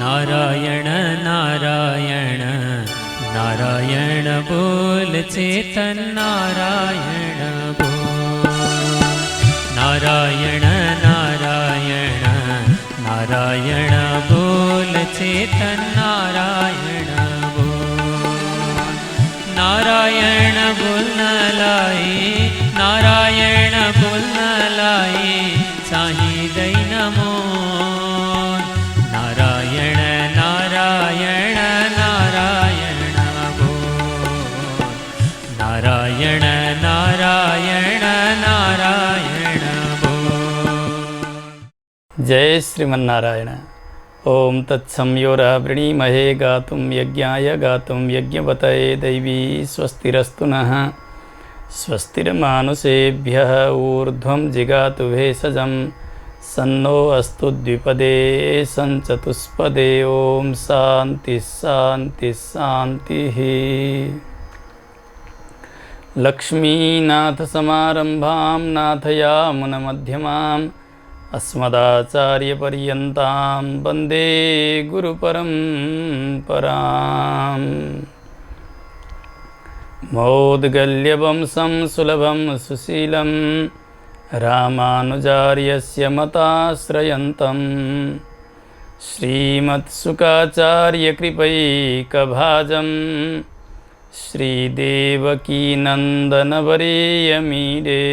नारायण नारायण नारायण बोल चेतन नारायण बोल। नारायण नारायण नारायण बोल चेतन नारायण बोल। नारायण बोल न लाई नारायण बोल न लाई चाही दै नमो। नारायण नारायण नारायण बोल। नारायण नारायण नारायण बोल। जय श्रीमन्नारायण। ओम तत्संयोरावृणीमहे गातुं यज्ञाय गातुं यज्ञपतये दैवी स्वस्तिरस्तु नः। स्वस्तिर्मानुषेभ्यः ऊर्ध्वं जिगातु भेषजं सन्नो अस्तु द्विपदे सञ्चतुष्पदे। ओम शान्ति शान्ति शान्तिः। लक्ष्मीनाथसमारम्भां नाथयामुनमध्यमाम् अस्मदाचार्यपर्यन्तां वन्दे गुरुपरम्पराम्। मौद्गल्यवंशं सुलभं सुशीलं रामानुजार्यस्य मताश्रयन्तं श्रीमत्सुकाचार्यकृपैकभाजं श्रीदेवकीनन्दनवरेयमीडे।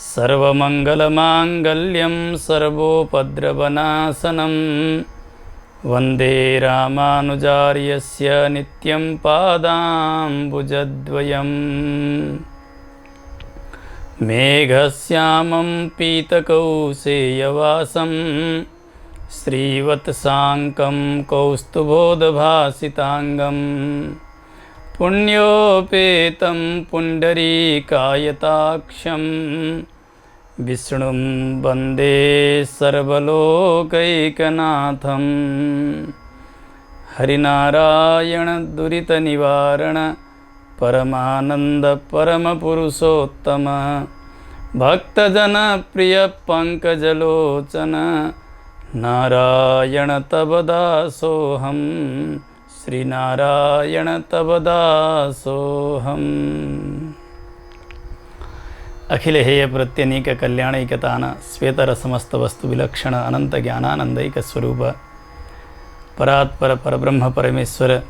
सर्वमङ्गलमाङ्गल्यं सर्वोपद्रवनाशनं वन्दे रामानुजार्यस्य नित्यं पादाम्बुजद्वयम्। मेघश्यामं पीतकौशेयवासं श्रीवत्साङ्कं कौस्तुभोदभासिताङ्गं पुण्योपेतं पुण्डरीकायताक्षं विष्णुं वन्दे सर्वलोकैकनाथं। हरिनारायण दुरितनिवारण परमानंद परमपुरुषोत्तम भक्तजनप्रिय पंकजलोचन नारायण तव दासोऽहं। श्रीनारायण तव दासोऽहम्। अखिलहेय प्रत्यनीक कल्याणैकतान श्वेतर समस्त वस्तु विलक्षण अनंत ज्ञानानंदैक स्वरूप परात्पर परब्रह्म परमेश्वर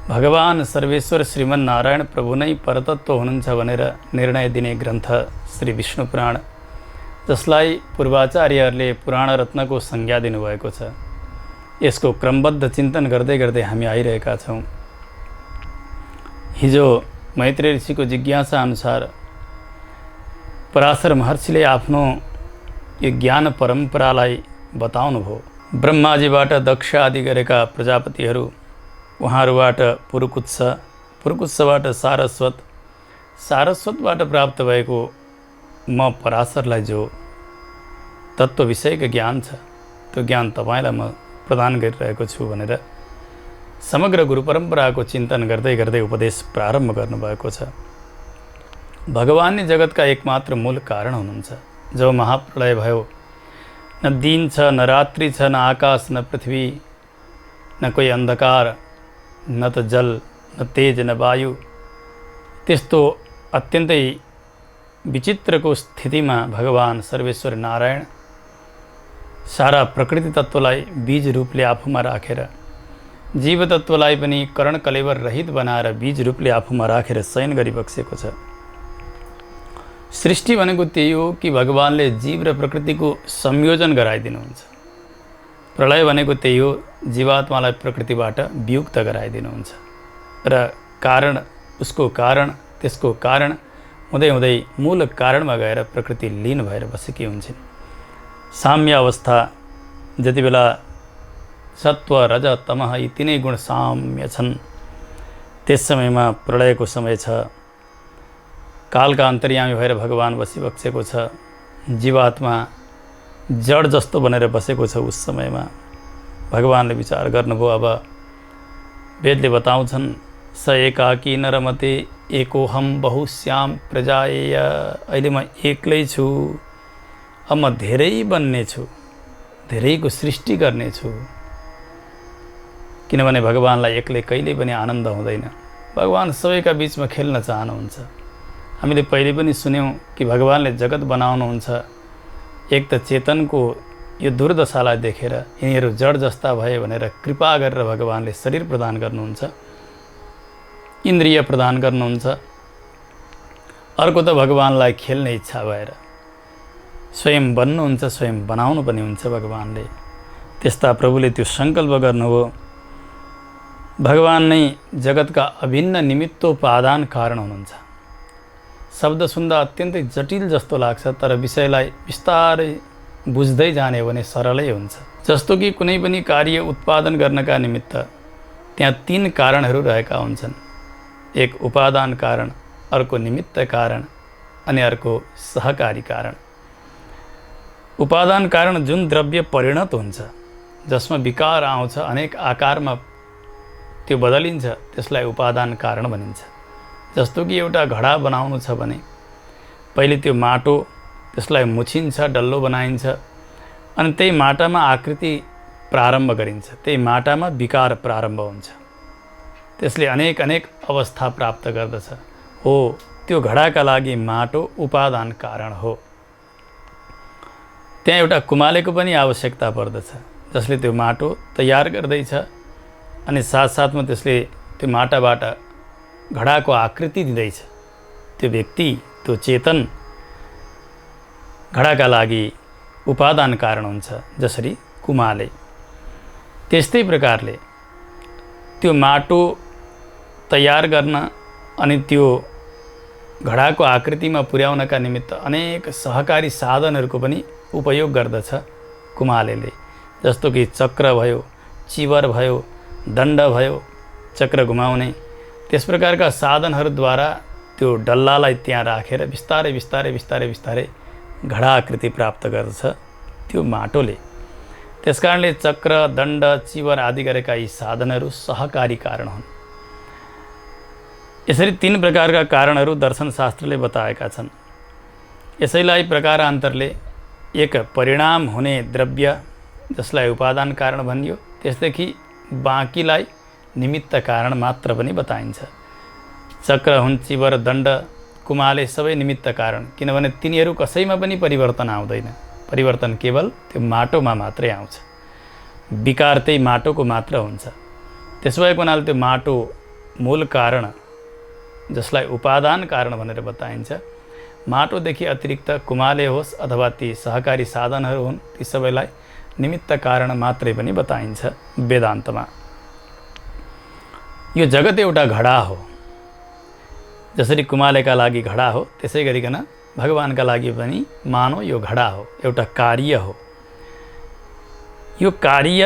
भगवान सर्वेश्वर श्रीमन्नारायण प्रभु नै परतत्व हुनुहुन्छ भनेर निर्णय दिने ग्रन्थ श्री विष्णु पुराण, जसलाई पूर्वाचार्यहरूले पुराण रत्नको संज्ञा दिनुभएको छ। यसको क्रमबद्ध चिन्तन गर्दै गर्दै हामी आइरहेका छौँ। हिजो मैत्रेय ऋषिको जिज्ञासा अनुसार पराशर महर्षिले आफ्नो यो ज्ञान परम्परालाई बताउनुभयो। ब्रह्माजीबाट दक्ष आदि गरेका प्रजापतिहरू, उहाँहरूबाट पुरुकुत्स, पुरुकुत्सबाट सारस्वत, सारस्वतबाट प्राप्त भएको म पराशरलाई जो तत्त्व विषयको ज्ञान छ त्यो ज्ञान तपाईँलाई म प्रदान गरिरहेको छु भनेर समग्र गुरु परम्पराको चिन्तन गर्दै गर्दै उपदेश प्रारम्भ गर्नुभएको छ। भगवान नै जगतका एकमात्र मूल कारण हुनुहुन्छ। जब महाप्रलय भयो, न दिन छ न रात्रि छ, न आकाश न पृथ्वी, न कोही अन्धकार, न त जल न तेज न वायु, त्यस्तो अत्यन्तै विचित्रको स्थितिमा भगवान सर्वेश्वर नारायण सारा प्रकृति तत्त्वलाई बीज रूपले आफूमा राखेर, जीव तत्त्वलाई पनि कर्ण कलेवर रहित बनाएर बीज रूपले आफूमा राखेर शयन गरिबक्सेको छ। सृष्टि भनेको त्यही हो कि भगवानले जीव र प्रकृतिको संयोजन गराइदिनुहुन्छ। प्रलय भनेको त्यही हो, जीवात्मालाई प्रकृतिबाट वियुक्त गराइदिनुहुन्छ र कारण, उसको कारण, त्यसको कारण हुँदै हुँदै मूल कारणमा गएर प्रकृति लीन भएर बसेकी हुन्छन्। साम्य अवस्था जति बेला सत्व रज तमः यी तीनै गुण साम्य छन्, त्यस समयमा प्रलयको समय छ। कालका अन्तर्यामी भएर भगवान बसिबक्सेको छ। जीवात्मा जड जस्तो बनेर बसेको छ। उस समयमा भगवानले विचार गर्नुभयो। अब वेदले बताउँछन्, स एकाकी नरमते एकोहम बहुश्याम प्रजाएय। अहिले म एक्लै छु, अब म धेरै बन्ने छु धेरैको सृष्टि गर्नेछु। किनभने भगवानलाई एक्लै कहिल्यै पनि आनन्द हुँदैन। भगवान सबैका बिचमा खेल्न चाहनुहुन्छ। हामीले पहिले पनि सुन्यौँ कि भगवानले जगत बनाउनुहुन्छ। एक त चेतनको यो दुर्दशालाई देखेर यिनीहरू जड जस्ता भए भनेर कृपा गरेर भगवानले शरीर प्रदान गर्नुहुन्छ, इन्द्रिय प्रदान गर्नुहुन्छ। अर्को त भगवानलाई खेल्ने इच्छा भएर स्वयं बन्नुहुन्छ, स्वयं बनाउनु पनि हुन्छ भगवानले। त्यस्ता प्रभुले त्यो सङ्कल्प गर्नुभयो। भगवान नै जगतका अभिन्न निमित्तोपादान कारण हुनुहुन्छ। शब्द सुन्दा अत्यन्तै जटिल जस्तो लाग्छ, तर विषयलाई बिस्तारै बुझ्दै जाने भने सरलै हुन्छ। जस्तो कि कुनै पनि कार्य उत्पादन गर्नका निमित्त त्यहाँ 3 कारणहरू रहेका हुन्छन्। एक उपादान कारण, अर्को निमित्त कारण अनि अर्को सहकारी कारण। उपादान कारण जुन द्रव्य परिणत हुन्छ, जसमा विकार आउँछ, अनेक आकारमा त्यो बदलिन्छ, त्यसलाई उपादान कारण भनिन्छ। जस्तो कि एउटा घडा बनाउनु छ भने पहिले त्यो माटो, त्यसलाई मुछिन्छ, डल्लो बनाइन्छ, अनि त्यही माटामा आकृति प्रारम्भ गरिन्छ, त्यही माटामा विकार प्रारम्भ हुन्छ, त्यसले अनेक अवस्था प्राप्त गर्दछ। हो, त्यो घडाका लागि माटो उपादान कारण हो। त्यहाँ एउटा कुमालेको पनि आवश्यकता पर्दछ, जसले त्यो माटो तयार गर्दैछ अनि साथसाथमा त्यसले त्यो माटाबाट घडाको आकृति दिँदैछ। त्यो व्यक्ति, त्यो चेतन घडाका लागि उपादान कारण हुन्छ, जसरी कुमाले। त्यस्तै प्रकारले त्यो माटो तयार गर्न अनि त्यो घडाको आकृतिमा पुर्याउनका निमित्त अनेक सहकारी साधनहरूको पनि उपयोग गर्दछ कुमालेले। जस्तो कि चक्र भयो, चिवर भयो, दण्ड भयो, चक्र घुमाउने, त्यस प्रकारका साधनहरूद्वारा त्यो डल्लालाई त्यहाँ राखेर बिस्तारै बिस्तारै बिस्तारै बिस्तारै घडा आकृति प्राप्त गर्दछ त्यो माटोले। त्यसकारणले चक्र, दण्ड, चिवर आदि गरेका यी साधनहरू सहकारी कारण हुन्। यसरी 3 प्रकारका कारणहरू दर्शनशास्त्रले बताएका छन्। यसैलाई प्रकारान्तरले एक परिणाम हुने द्रव्य, जसलाई उपादान कारण भनियो, त्यसदेखि बाँकीलाई निमित्त कारण मात्र पनि बताइन्छ। चक्र हुन्, चिवर, दण्ड, कुमाले सबै निमित्त कारण, किनभने तिनीहरू कसैमा पनि परिवर्तन आउँदैन। परिवर्तन केवल त्यो माटोमा मात्रै आउँछ। विकार त्यही माटोको मात्र हुन्छ। त्यसो भएको हुनाले त्यो माटो मूल कारण, जसलाई उपादान कारण भनेर बताइन्छ, माटोदेखि अतिरिक्त कुमाले होस् अथवा ती सहकारी साधनहरू हुन्, ती सबैलाई निमित्त कारण मात्रै पनि बताइन्छ वेदान्तमा। यो जगत एउटा घडा हो। जसरी कुमालेका लागि घडा हो, त्यसै गरिकन भगवानका लागि पनि मानौ यो घडा हो, एउटा कार्य हो। यो कार्य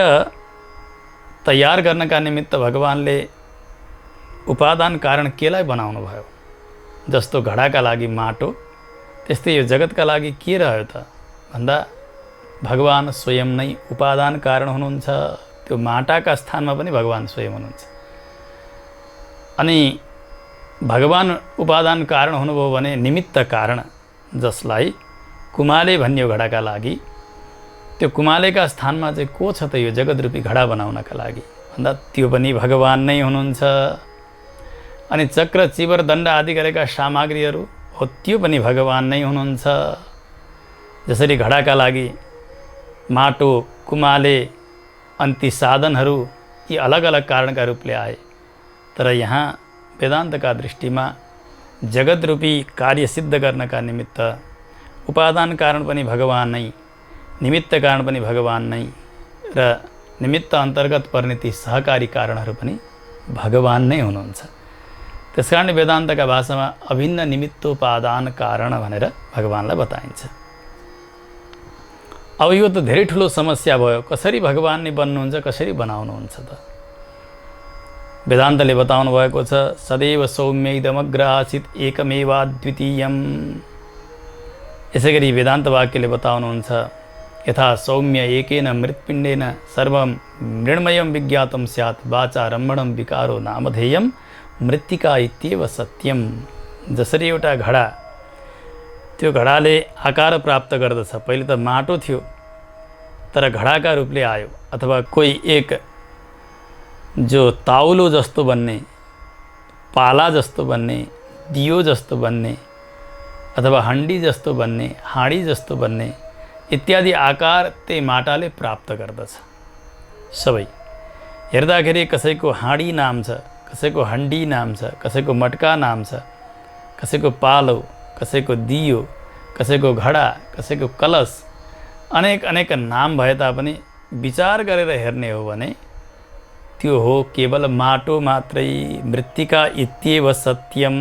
तयार गर्नका निमित्त भगवानले उपादान कारण केलाई बनाउनु भयो? जस्तो घडाका लागि माटो, त्यस्तै यो जगतका लागि के रह्यो त भन्दा भगवान स्वयं नै उपादान कारण हुनुहुन्छ। त्यो माटाका स्थानमा पनि भगवान स्वयं हुनुहुन्छ। अनि भगवान उपादान कारण हुनुभयो भने निमित्त कारण, जसलाई कुमाले भन्यो घडाका लागि, त्यो कुमालेका स्थानमा चाहिँ को छ त यो जगतरूपी घडा बनाउनका लागि भन्दा त्यो पनि भगवान नै हुनुहुन्छ। अनि चक्र, चिवर, दण्ड आदि गरेका सामग्रीहरू हो, त्यो पनि भगवान नै हुनुहुन्छ। जसरी घडाका लागि माटो, कुमाले अनि ती साधनहरू यी अलग अलग कारणका रूपले आए, तर यहाँ वेदान्तका दृष्टिमा जगतरूपी कार्य सिद्ध गर्नका निमित्त उपादान कारण पनि भगवान नै, निमित्त कारण पनि भगवान नै र निमित्त अन्तर्गत पर्ने ती सहकारी कारणहरू पनि भगवान नै हुनुहुन्छ। त्यसकारणले वेदान्तका भाषामा अभिन्न निमित्तोपादान कारण भनेर भगवानलाई बताइन्छ। अब यो त धेरै ठुलो समस्या भयो। कसरी भगवान नै बन्नुहुन्छ, कसरी बनाउनुहुन्छ त? वेदान्तले बताउनु भएको छ, सदैव सौम्यैदमग्र आसीत् एकमेवाद्वितीयम्। यसै गरी वेदान्त वाक्यले बताउनुहुन्छ, यथा सौम्य एकेन मृत्पिण्डेन सर्वं मृण्मयं विज्ञातं स्यात् वाचा रम्भणं विकारो नामधेयं मृत्तिका इत्येव सत्यम। जसरी एउटा घडा, त्यो घडाले आकार प्राप्त गर्दछ। पहिले त माटो थियो, तर घडाका रूपले आयो, अथवा कोही एक जो ताउलो जस्तो बन्ने, पाला जस्तो बन्ने, दियो जस्तो बन्ने, अथवा हन्डी जस्तो बन्ने, हाँडी जस्तो बन्ने इत्यादि आकार त्यही माटाले प्राप्त गर्दछ। सबै हेर्दाखेरि कसैको हाँडी नाम छ, कसैको हन्डी नाम छ, कसैको मटका नाम छ, कसैको पालो, कसैको दियो, कसैको घडा, कसैको कलश, अनेक अनेक नाम भए तापनि विचार गरेर हेर्ने हो भने त्यो हो केवल माटो मात्रै। मृत्तिका इत्येव सत्यम,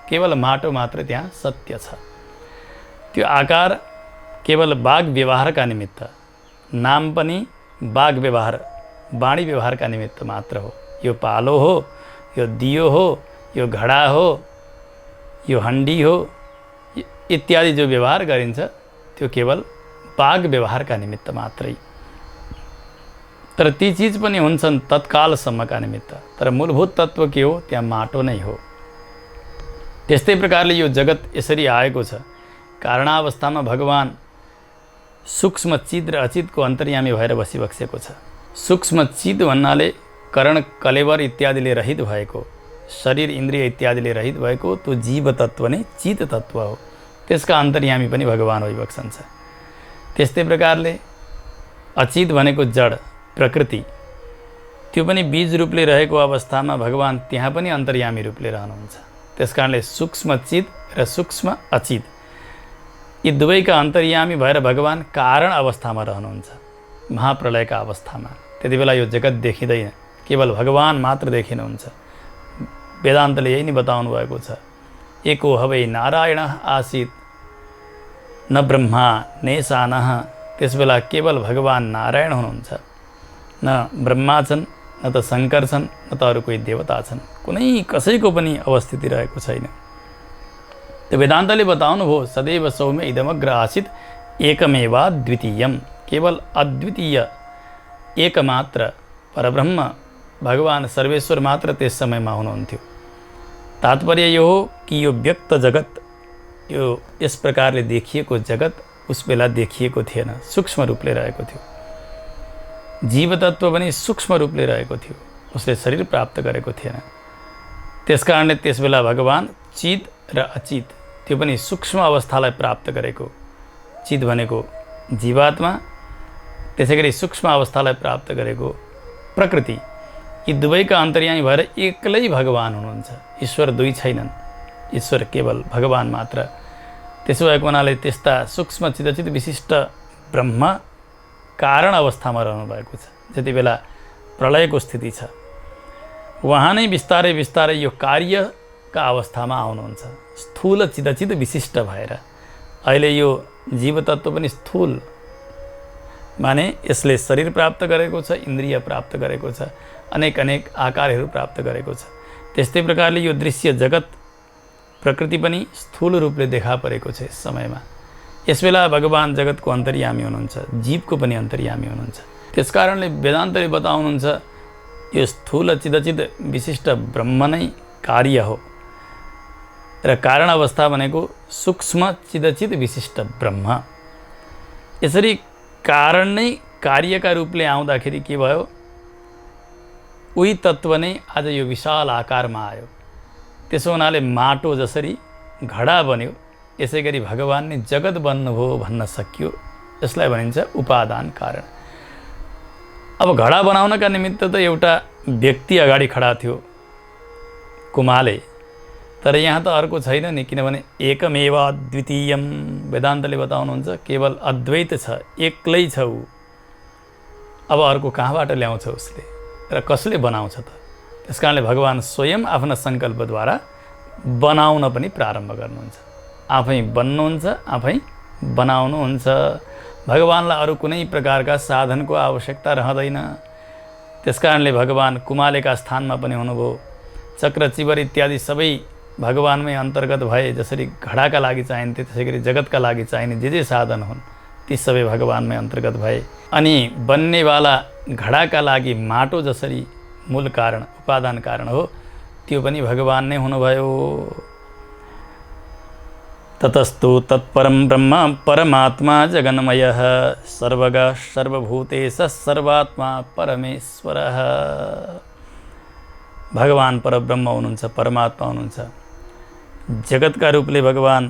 केवल माटो मात्रै त्यहाँ सत्य छ। त्यो आकार केवल वाग व्यवहारका निमित्त, नाम पनि वाग व्यवहार, वाणी व्यवहारका निमित्त मात्र हो। यो पालो हो, यो दियो हो, यो घडा हो, यो हन्डी हो इत्यादि जो व्यवहार गरिन्छ त्यो केवल वाग व्यवहारका निमित्त मात्रै। तर ती चिज पनि हुन्छन् तत्कालसम्मका निमित्त, तर मूलभूत तत्त्व के हो? त्यहाँ माटो नै हो। त्यस्तै प्रकारले यो जगत यसरी आएको छ। कारणावस्थामा भगवान सूक्ष्म चिद र अचितको अन्तर्यामी भएर बसिबसेको छ। सूक्ष्म चिद भन्नाले करण कलेवर इत्यादिले रहित भएको, शरीर इन्द्रिय इत्यादिले रहित भएको त्यो जीव तत्त्व नै चित तत्त्व हो। त्यसका अन्तर्यामी पनि भगवान भइबस्छन्। त्यस्तै प्रकारले अचित भनेको जड प्रकृति, त्यो पनि बीज रूपले रहेको अवस्थामा भगवान त्यहाँ पनि अन्तर्यामी रूपले रहनुहुन्छ। त्यसकारणले सूक्ष्म चित र सूक्ष्म अचित यी दुवैका अन्तर्यामी भएर भगवान कारण अवस्थामा रहनुहुन्छ, महाप्रलयका अवस्थामा। त्यति बेला यो जगत देखिँदैन, केवल भगवान मात्र देखिनुहुन्छ। वेदान्तले यही नै बताउनु भएको छ, एको हवै नारायण आसीत् न ब्रह्मा नेशानः। त्यसबेला केवल भगवान नारायण हुनुहुन्छ, न ब्रह्मा छन्, न त शङ्कर छन्, न त अरू कोही देवता छन्। कुनै कसैको पनि अवस्थिति रहेको छैन। त्यो वेदान्तले बताउनु भयो, सदैव सौम्य इदमग्र आसीत् एकमेवा द्वितीयम। केवल अद्वितीय एकमात्र परब्रह्म भगवान सर्वेश्वर मात्र त्यस समयमा हुनुहुन्थ्यो। तात्पर्य यो हो कि यो व्यक्त जगत, यो यस प्रकारले देखिएको जगत उस बेला देखिएको थिएन, सूक्ष्म रूपले रहेको थियो। जीव तत्त्व पनि सूक्ष्म रूपले रहेको थियो, उसले शरीर प्राप्त गरेको थिएन। त्यसकारणले त्यसबेला भगवान चित र अचित, त्यो पनि सूक्ष्म अवस्थालाई प्राप्त गरेको, चित भनेको जीवात्मा, त्यसै गरी सूक्ष्म अवस्थालाई प्राप्त गरेको प्रकृति, यी दुवैका अन्तर्यामी भएर एक्लै भगवान हुनुहुन्छ। ईश्वर दुई छैनन्, ईश्वर केवल भगवान मात्र। त्यसो भएको हुनाले त्यस्ता सूक्ष्म चिदचित विशिष्ट ब्रह्म कारण अवस्थामा रहनुभएको छ। जति बेला प्रलयको स्थिति छ उहाँ नै बिस्तारै बिस्तारै यो कार्यका अवस्थामा आउनुहुन्छ, स्थूल चिदचित विशिष्ट भएर। अहिले यो जीवतत्त्व पनि स्थूल, माने यसले शरीर प्राप्त गरेको छ, इन्द्रिय प्राप्त गरेको छ, अनेक अनेक आकारहरू प्राप्त गरेको छ। त्यस्तै प्रकारले यो दृश्य जगत प्रकृति पनि स्थूल रूपले देखा परेको छ यस समयमा। यसबेला भगवान जगतको अन्तर्यामी हुनुहुन्छ, जीवको पनि अन्तर्यामी हुनुहुन्छ। त्यसकारणले वेदान्तले बताउनुहुन्छ यो स्थूल चिदचित विशिष्ट ब्रह्म नै कार्य हो र कारण अवस्था भनेको सूक्ष्म चिदचित विशिष्ट ब्रह्म। यसरी कारण नै कार्यका रूपले आउँदाखेरि के भयो, उही तत्त्व नै आज यो विशाल आकारमा आयो। त्यसो हुनाले माटो जसरी घडा बन्यो, यसै गरी भगवान नै जगत बन्नुभयो भन्न सकियो। यसलाई भनिन्छ उपादान कारण। अब घडा बनाउनका निमित्त त एउटा व्यक्ति अगाडि खडा थियो, कुमाले, तर यहाँ त अर्को छैन नि, किनभने एकमेव अद्वितीयम। वेदान्तले बताउनुहुन्छ केवल अद्वैत छ, एक्लै छ ऊ। अब अर्को कहाँबाट ल्याउँछ उसले र कसले बनाउँछ त? त्यसकारणले भगवान स्वयं आफ्ना सङ्कल्पद्वारा बनाउन पनि प्रारम्भ गर्नुहुन्छ। आफै बन्नुहुन्छ, आफै बनाउनुहुन्छ। भगवानलाई अरू कुनै प्रकारका साधनको आवश्यकता रहँदैन। त्यसकारणले भगवान कुमालेका स्थानमा पनि हुनुभयो। चक्र चिवर इत्यादि सबै भगवानमै अन्तर्गत भए। जसरी घडाका लागि चाहिन्थे त्यसै गरी जगतका लागि चाहिने जे साधन हुन् ती सबै भगवानमै अन्तर्गत भए। अनि बन्नेवाला घडाका लागि माटो जसरी मूल कारण उपादान कारण हो, त्यो पनि भगवान नै हुनुभयो। ततस्तु तत्परं ब्रह्म परमात्मा जगन्मयः सर्वगः सर्वभूतेशः सर्वात्मा परमेश्वरः। भगवान परब्रह्म हुनुहुन्छ, परमात्मा हुनुहुन्छ। जगतका रूपले भगवान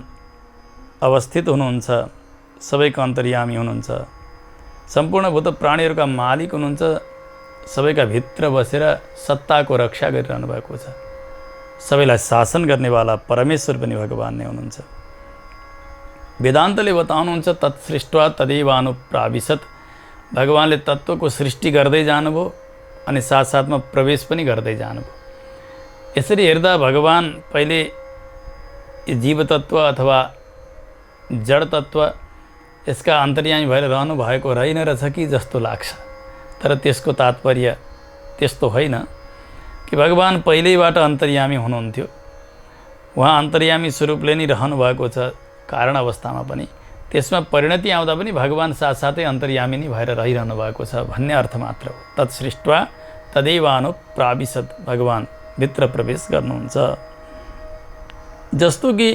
अवस्थित हुनुहुन्छ, सबैको अन्तर्यामी हुनुहुन्छ, सम्पूर्ण भूत प्राणीहरूका मालिक हुनुहुन्छ, सबैका भित्र बसेर सत्ताको रक्षा गरिरहनु भएको छ। सबैलाई शासन गर्नेवाला परमेश्वर पनि भगवान नै हुनुहुन्छ। वेदान्तले बताउनुहुन्छ तत्सृष्ट्वा तदेवानुप्राविशत्। भगवानले तत्त्वको सृष्टि गर्दै जानुभयो अनि साथसाथमा प्रवेश पनि गर्दै जानुभयो। यसरी हेर्दा भगवान पहिले जीव तत्त्व अथवा जड तत्त्व यसका अन्तर्यामी भएर रहनु भएको रहेन रहेछ कि जस्तो लाग्छ। तर त्यसको तात्पर्य त्यस्तो होइन कि भगवान पहिल्यैबाट अन्तर्यामी हुनुहुन्थ्यो। उहाँ अन्तर्यामी स्वरूपले नै रहनु भएको छ कारण अवस्थामा पनि। त्यसमा परिणति आउँदा पनि भगवान साथसाथै अन्तर्यामी नै भएर रहिरहनु भएको छ भन्ने अर्थ मात्र हो। तत्सृष्ट्वा तदैवानुप्राविशत्। भगवान भित्र प्रवेश गर्नुहुन्छ। जस्तो कि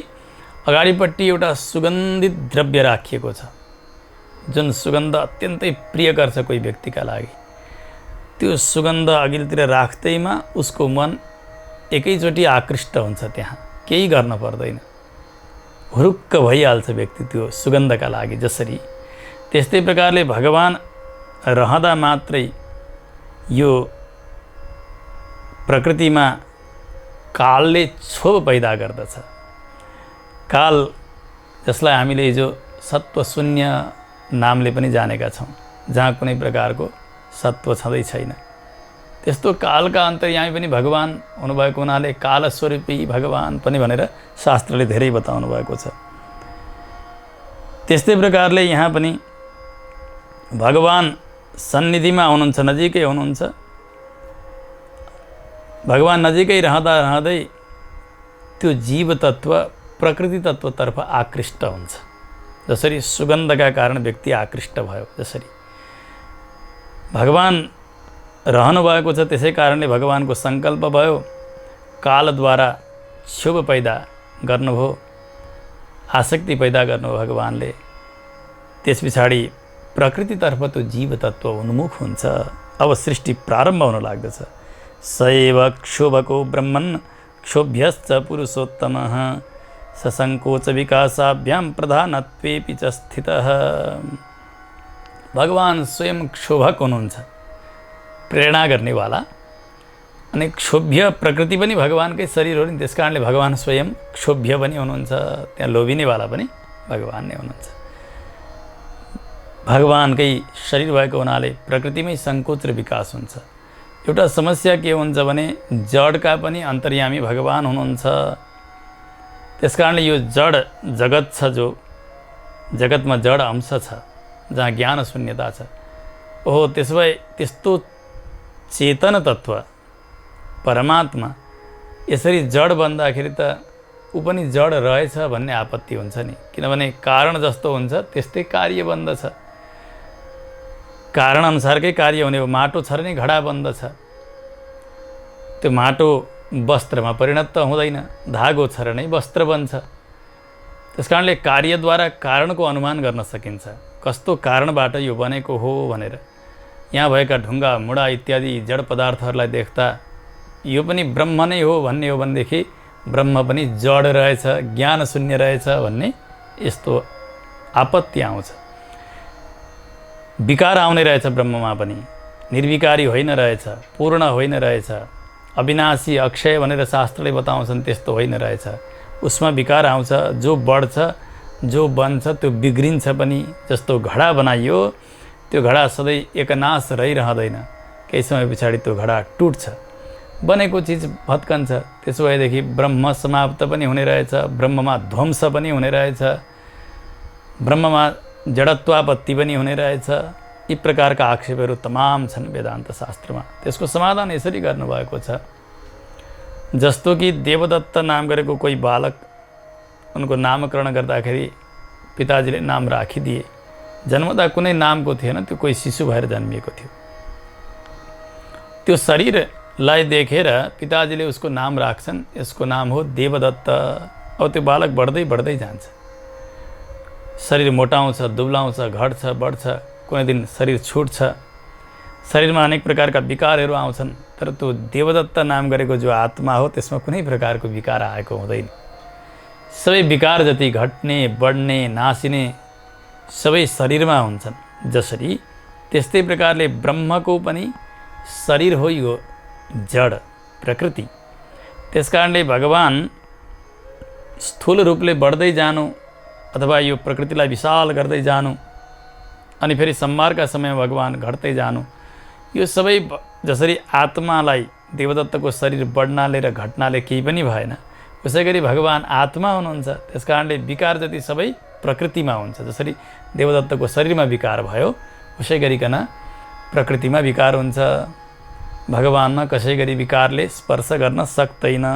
अगाडिपट्टि एउटा सुगन्धित द्रव्य राखिएको छ, जुन सुगन्ध अत्यन्तै प्रियकर छ कोही व्यक्तिका लागि। त्यो सुगन्ध अघिल्तिर राख्दैमा उसको मन एकैचोटि आकृष्ट हुन्छ, त्यहाँ केही गर्न पर्दैन, हुरुक्क भइहाल्छ व्यक्ति त्यो सुगन्धका लागि। जसरी त्यस्तै प्रकारले भगवान रहँदा मात्रै यो प्रकृतिमा कालले क्षोभ पैदा गर्दछ। काल जसलाई हामीले हिजो सत्वशून्य नामले पनि जानेका छौँ, जहाँ कुनै प्रकारको सत्व छँदै छैन। त्यस्तो कालका अन्तर्यामी पनि भगवान हुनुभएको हुनाले कालस्वरूपी भगवान पनि भनेर शास्त्रले धेरै बताउनु भएको छ। त्यस्तै प्रकारले यहाँ पनि भगवान सन्निधिमा हुनुहुन्छ, नजिकै हुनुहुन्छ। भगवान नजिकै रहँदा रहँदै त्यो जीव तत्त्व प्रकृति तत्त्वतर्फ आकृष्ट हुन्छ। जसरी सुगन्धका कारण व्यक्ति आकृष्ट भयो, जसरी भगवान रहनु भएको छ, त्यसै कारणले भगवानको सङ्कल्प भयो, कालद्वारा क्षोभ पैदा गर्नुभयो, आसक्ति पैदा गर्नुभयो भगवानले। त्यस पछाडि प्रकृतितर्फ त्यो जीव तत्त्व उन्मुख हुन्छ। अब सृष्टि प्रारम्भ हुन लाग्दछ। सैव क्षोभको ब्रह्मन् क्षोभ्यश्च पुरुषोत्तमः ससङ्कोच विकासाभ्यां प्रधानत्वेपि च स्थितः। भगवान स्वयं क्षोभक हुनुहुन्छ, प्रेरणा गर्नेवाला। अनि क्षोभ्य प्रकृति पनि भगवानकै शरीर हो नि, त्यस कारणले भगवान स्वयं क्षोभ्य पनि हुनुहुन्छ, त्यहाँ लोभिनेवाला पनि भगवान नै हुनुहुन्छ। भगवानकै शरीर भएको हुनाले प्रकृतिमै सङ्कोच र विकास हुन्छ। एउटा समस्या के हुन्छ भने जडका पनि अन्तर्यामी भगवान हुनुहुन्छ। त्यस कारणले यो जड जगत छ, जो जगतमा जड अंश छ, जहाँ ज्ञान शून्यता छ, ओहो त्यसो भए त्यस्तो चेतन तत्त्व परमात्मा यसरी जड बन्दाखेरि त ऊ पनि जड रहेछ भन्ने आपत्ति हुन्छ नि। किनभने कारण जस्तो हुन्छ त्यस्तै कार्य बन्दछ, कारण अनुसारकै कार्य हुने हो। माटो छ र नै घडा बन्दछ, त्यो माटो वस्त्रमा परिणत त हुँदैन, धागो छ र नै वस्त्र बन्छ। त्यस कारणले कार्यद्वारा कारणको अनुमान गर्न सकिन्छ, कस्तो कारणबाट यो बनेको हो भनेर। यहाँ भएका ढुङ्गा मुढा इत्यादि जड पदार्थहरूलाई देख्दा यो पनि ब्रह्म नै हो भन्ने हो भनेदेखि ब्रह्म पनि जड रहेछ, ज्ञान शून्य रहेछ भन्ने यस्तो आपत्ति आउँछ। विकार आउने रहेछ ब्रह्ममा पनि, निर्विकारी होइन रहेछ, पूर्ण होइन रहेछ, अविनाशी अक्षय भनेर शास्त्रले बताउँछन् त्यस्तो होइन रहेछ। उसमा विकार आउँछ, जो बढ्छ जो बन्छ त्यो बिग्रिन्छ पनि। जस्तो घडा बनाइयो, त्यो घडा सधैँ एकनाश रहिरहँदैन, केही समय पछाडि त्यो घडा टुट्छ, बनेको चिज भत्कन्छ। त्यसो भएदेखि ब्रह्म समाप्त पनि हुने रहेछ, ब्रह्ममा ध्वंस पनि हुने रहेछ, ब्रह्ममा जडत्वापत्ति पनि हुने रहेछ। यी प्रकारका आक्षेपहरू तमाम छन् वेदान्त शास्त्रमा। त्यसको समाधान यसरी गर्नुभएको छ। जस्तो कि देवदत्त नाम गरेको कोही बालक, उनको नामकरण गर्दाखेरि पिताजीले नाम राखिदिए। जन्मदा कुनै नामको थिएन, त्यो कोही शिशु भएर जन्मिएको थियो। त्यो शरीरलाई देखेर पिताजीले उसको नाम राख्छन्, यसको नाम हो देवदत्त। अब त्यो बालक बढ्दै बढ्दै जान्छ, शरीर मोटाउँछ, दुब्लाउँछ, घट्छ, बढ्छ, कुनै दिन शरीर छुट्छ, शरीरमा अनेक प्रकारका विकारहरू आउँछन्। तर त्यो देवदत्त नाम गरेको जो आत्मा हो त्यसमा कुनै प्रकारको विकार आएको हुँदैन। सबै विकार जति घट्ने, बढ्ने, नासिने सबै शरीरमा हुन्छन्। जसरी त्यस्तै प्रकारले ब्रह्मको पनि शरीर हो यो जड प्रकृति। त्यसकारणले भगवान स्थूल रूपले बढ्दै जानु अथवा यो प्रकृतिलाई विशाल गर्दै जानु अनि फेरि संहारका समयमा भगवान घट्दै जानु, यो सबै जसरी आत्मालाई देवदत्तको शरीर बढ्नाले र घट्नाले केही पनि भएन, उसै गरी भगवान आत्मा हुनुहुन्छ। त्यसकारणले विकार जति सबै प्रकृतिमा हुन्छ। जसरी देवदत्तको शरीरमा विकार भयो उसै गरिकन प्रकृतिमा विकार हुन्छ। भगवानमा कसै गरी विकारले स्पर्श गर्न सक्दैन।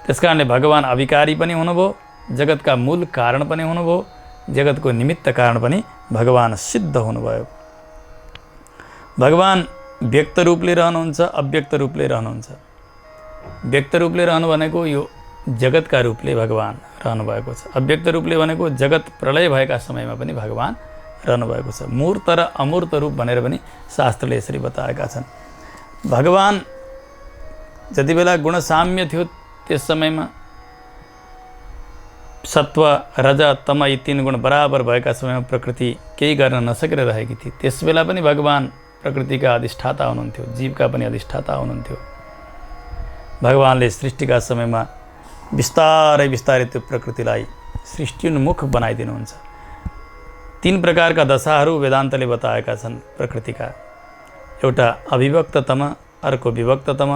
त्यसकारणले भगवान अविकारी पनि हुनुभयो, जगतका मूल कारण पनि हुनुभयो, जगतको निमित्त कारण पनि भगवान सिद्ध हुनुभयो। भगवान व्यक्त रूपले रहनुहुन्छ, अव्यक्त रूपले रहनुहुन्छ। व्यक्त रूपले रहनु भनेको यो जगतका रूपले भगवान रहनुभएको छ। अव्यक्त रूपले भनेको जगत प्रलय भएका समयमा पनि भगवान रहनुभएको छ। मूर्त र अमूर्त रूप भनेर पनि शास्त्रले यसरी बताएका छन्। भगवान जति बेला गुणसाम्य थियो त्यस समयमा सत्व, रज, तम यी तीन गुण बराबर भएका समयमा प्रकृति केही गर्न नसकेर रहेकी थिए। त्यस बेला पनि भगवान प्रकृतिका अधिष्ठाता हुनुहुन्थ्यो, जीवका पनि अधिष्ठाता हुनुहुन्थ्यो। भगवानले सृष्टिका समयमा बिस्तारै बिस्तारै त्यो प्रकृतिलाई सृष्टिन्मुख बनाइदिनुहुन्छ। तीन प्रकारका दशाहरू वेदान्तले बताएका छन् प्रकृतिका। एउटा अविभक्ततम, अर्को विभक्ततम,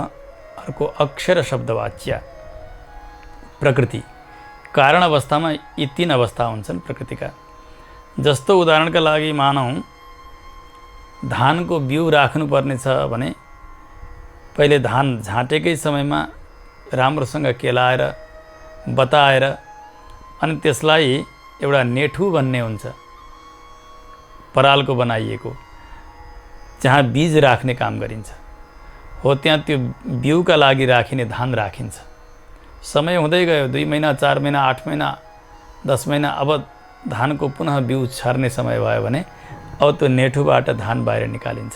अर्को अक्षर शब्दवाच्य प्रकृति। कारण अवस्थामा यी तीन अवस्था हुन्छन् प्रकृतिका। जस्तो उदाहरणका लागि मानौँ धानको बिउ राख्नुपर्ने छ भने पहिले धान झाँटेकै समयमा राम्रोसँग केलाएर बताएर अनि त्यसलाई एउटा नेठु भन्ने हुन्छ परालको बनाइएको, जहाँ बीज राख्ने काम गरिन्छ हो त्यहाँ त्यो बिउका लागि राखिने धान राखिन्छ। समय हुँदै गयो, 2 महिना, 4 महिना, 8 महिना, 10 महिना, अब धानको पुनः बिउ छर्ने समय भयो भने अब त्यो नेठुबाट धान बाहिर निकालिन्छ।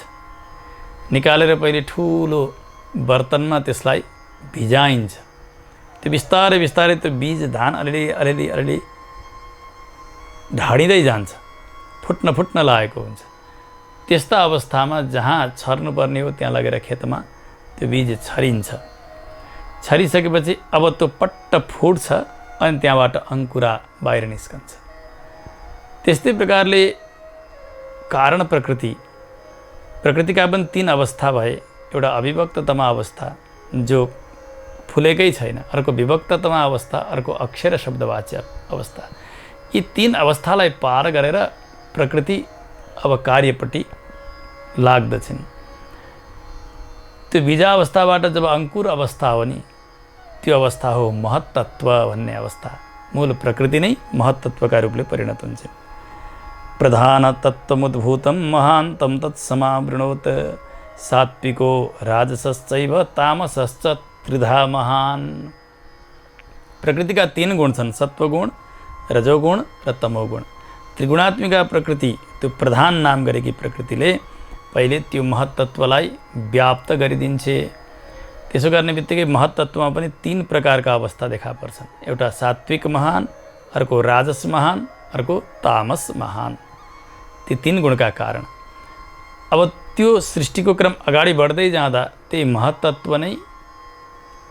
निकालेर पहिले ठुलो बर्तनमा त्यसलाई भिजाइन्छ। त्यो बिस्तारै बिस्तारै त्यो बीज धान अलिअलि ढाडिँदै जान्छ, फुट्न लागेको हुन्छ। त्यस्ता अवस्थामा जहाँ छर्नुपर्ने हो त्यहाँ लगेर खेतमा त्यो बीज छरिन्छ। छरिसकेपछि अब त्यो पट्ट फुट्छ अनि त्यहाँबाट अङ्कुरा बाहिर निस्कन्छ। त्यस्तै प्रकारले कारण प्रकृतिका पनि 3 अवस्था भए। एउटा अविभक्ततम अवस्था जो फुलेकै छैन, अर्को विभक्ततम अवस्था, अर्को अक्षर शब्दवाच्य अवस्था। यी 3 अवस्थालाई पार गरेर प्रकृति अब कार्यपट्टि लाग्दछन्। त्यो बीजावस्थाबाट जब अङ्कुर अवस्था हो नि, त्यो अवस्था हो महत्तत्व भन्ने अवस्था। मूल प्रकृति नै महत्तत्वका रूपले परिणत हुन्छ। प्रधान तत्त्वमुद्भूतं महान्तं तत्समावृणोत् सात्विको राजसश्चैव तामसश्च त्रिधा महान्। प्रकृतिका 3 गुण छन्, सत्वगुण, रजोगुण र तमोगुण। त्रिगुणात्मिका प्रकृति, त्यो प्रधान नाम गरेकी प्रकृतिले पहिले त्यो महत्तत्वलाई व्याप्त गरिदिन्छे। त्यसो गर्ने बित्तिकै महत्तत्वमा पनि 3 प्रकारका अवस्था देखा पर्छन्। एउटा सात्विक महान, अर्को राजस महान, अर्को तामस महान। ती 3 गुणका कारण अब त्यो सृष्टिको क्रम अगाडि बढ्दै जाँदा त्यही महत्तत्व नै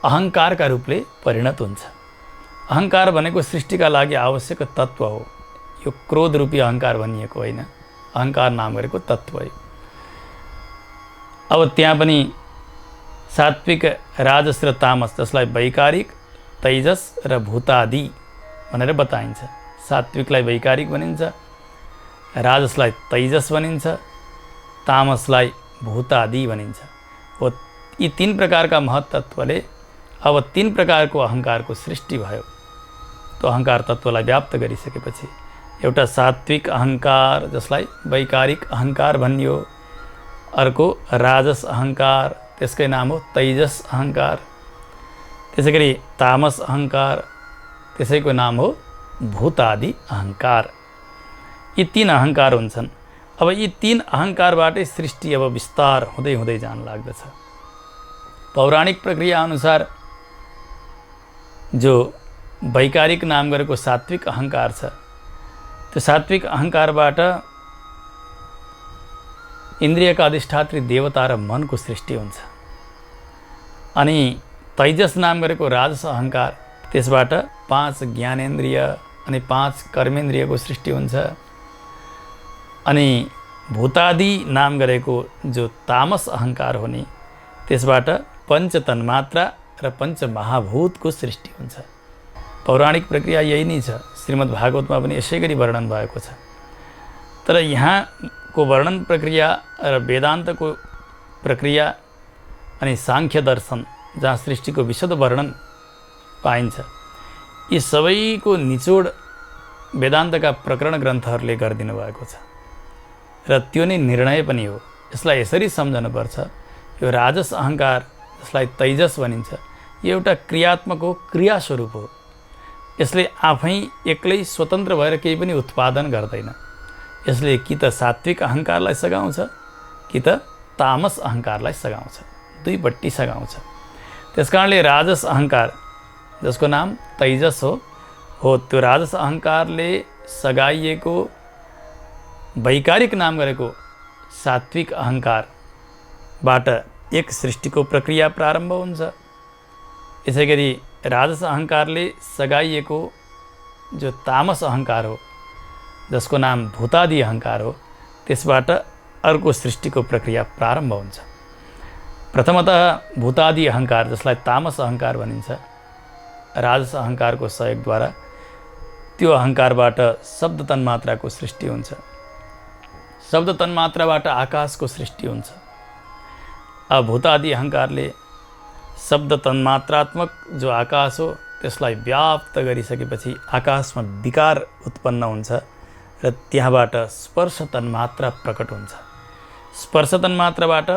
अहङ्कारका रूपले परिणत हुन्छ। अहङ्कार भनेको सृष्टिका लागि आवश्यक तत्त्व हो। यो क्रोध रूपी अहङ्कार भनिएको होइन, अहङ्कार नाम गरेको तत्त्व हो। अब त्यहाँ पनि सात्विक, राजस र तामस, जसलाई वैकारिक, तैजस र भूतादि भनेर बताइन्छ। सात्विकलाई वैकारिक भनिन्छ, राजसलाई तैजस भनिन्छ, तामसलाई भूतादि भनिन्छ। हो यी 3 प्रकारका महत्तत्वले अब 3 प्रकारको अहङ्कारको सृष्टि भयो। त्यो अहङ्कार तत्त्वलाई व्याप्त गरिसकेपछि एउटा सात्विक अहङ्कार जसलाई वैकारिक अहङ्कार भनियो, अर्को राजस अहङ्कार त्यसकै नाम हो तैजस अहङ्कार, त्यसै गरी तामस अहङ्कार त्यसैको नाम हो भूत आदि अहङ्कार। यी तीन अहङ्कार हुन्छन्। अब यी तीन अहङ्कारबाटै सृष्टि अब विस्तार हुँदै हुँदै जान लाग्दछ। पौराणिक प्रक्रिया अनुसार जो वैकारिक नाम गरेको सात्विक अहङ्कार छ, त्यो सात्विक अहङ्कारबाट इन्द्रियका अधिष्ठात्री देवता र मनको सृष्टि हुन्छ। अनि तैजस नाम गरेको राजस अहङ्कार, त्यसबाट 5 ज्ञानेन्द्रिय अनि 5 कर्मेन्द्रियको सृष्टि हुन्छ। अनि भूतादि नाम गरेको जो तामस अहङ्कार हो नि, त्यसबाट 5 तन्मात्रा र 5 महाभूतको सृष्टि हुन्छ। पौराणिक प्रक्रिया यही नै छ। श्रीमद् भागवतमा पनि यसै गरी वर्णन भएको छ। तर यहाँको वर्णन प्रक्रिया र वेदान्तको प्रक्रिया अनि सांख्य दर्शन जहाँ सृष्टिको विशद वर्णन पाइन्छ, यी सबैको निचोड वेदान्तका प्रकरण ग्रन्थहरूले गरिदिनु भएको छ र त्यो नै निर्णय पनि हो। यसलाई यसरी सम्झनुपर्छ, यो राजस अहङ्कार जसलाई तैजस भनिन्छ, यो एउटा क्रियात्मक हो, क्रियास्वरूप हो। यसले आफै एक्लै स्वतन्त्र भएर केही पनि उत्पादन गर्दैन। यसले कि त सात्विक अहङ्कारलाई सघाउँछ कि त तामस अहङ्कारलाई सघाउँछ, दुईपट्टि सघाउँछ। त्यसकारणले राजस अहङ्कार जसको नाम तैजस हो त्यो राजस अहङ्कारले सघाइएको वैकारिक नाम गरेको सात्विक अहङ्कारबाट एक सृष्टिको प्रक्रिया प्रारम्भ हुन्छ। यसै गरी राजस अहङ्कारले सघाइएको जो तामस अहङ्कार हो, जसको नाम भूतादि अहङ्कार हो, त्यसबाट अर्को सृष्टिको प्रक्रिया प्रारम्भ हुन्छ। प्रथमतः भूतादि अहङ्कार जसलाई तामस अहङ्कार भनिन्छ, राजस अहङ्कारको सहयोगद्वारा त्यो अहङ्कारबाट शब्द तन्मात्राको सृष्टि हुन्छ। शब्द तन्मात्राबाट आकाशको सृष्टि हुन्छ। अब भूतादि अहङ्कारले शब्द तन्मात्रात्मक जो आकाश हो त्यसलाई व्याप्त गरिसकेपछि आकाशमा विकार उत्पन्न हुन्छ र त्यहाँबाट स्पर्श तन्मात्रा प्रकट हुन्छ। स्पर्श तन्मात्राबाट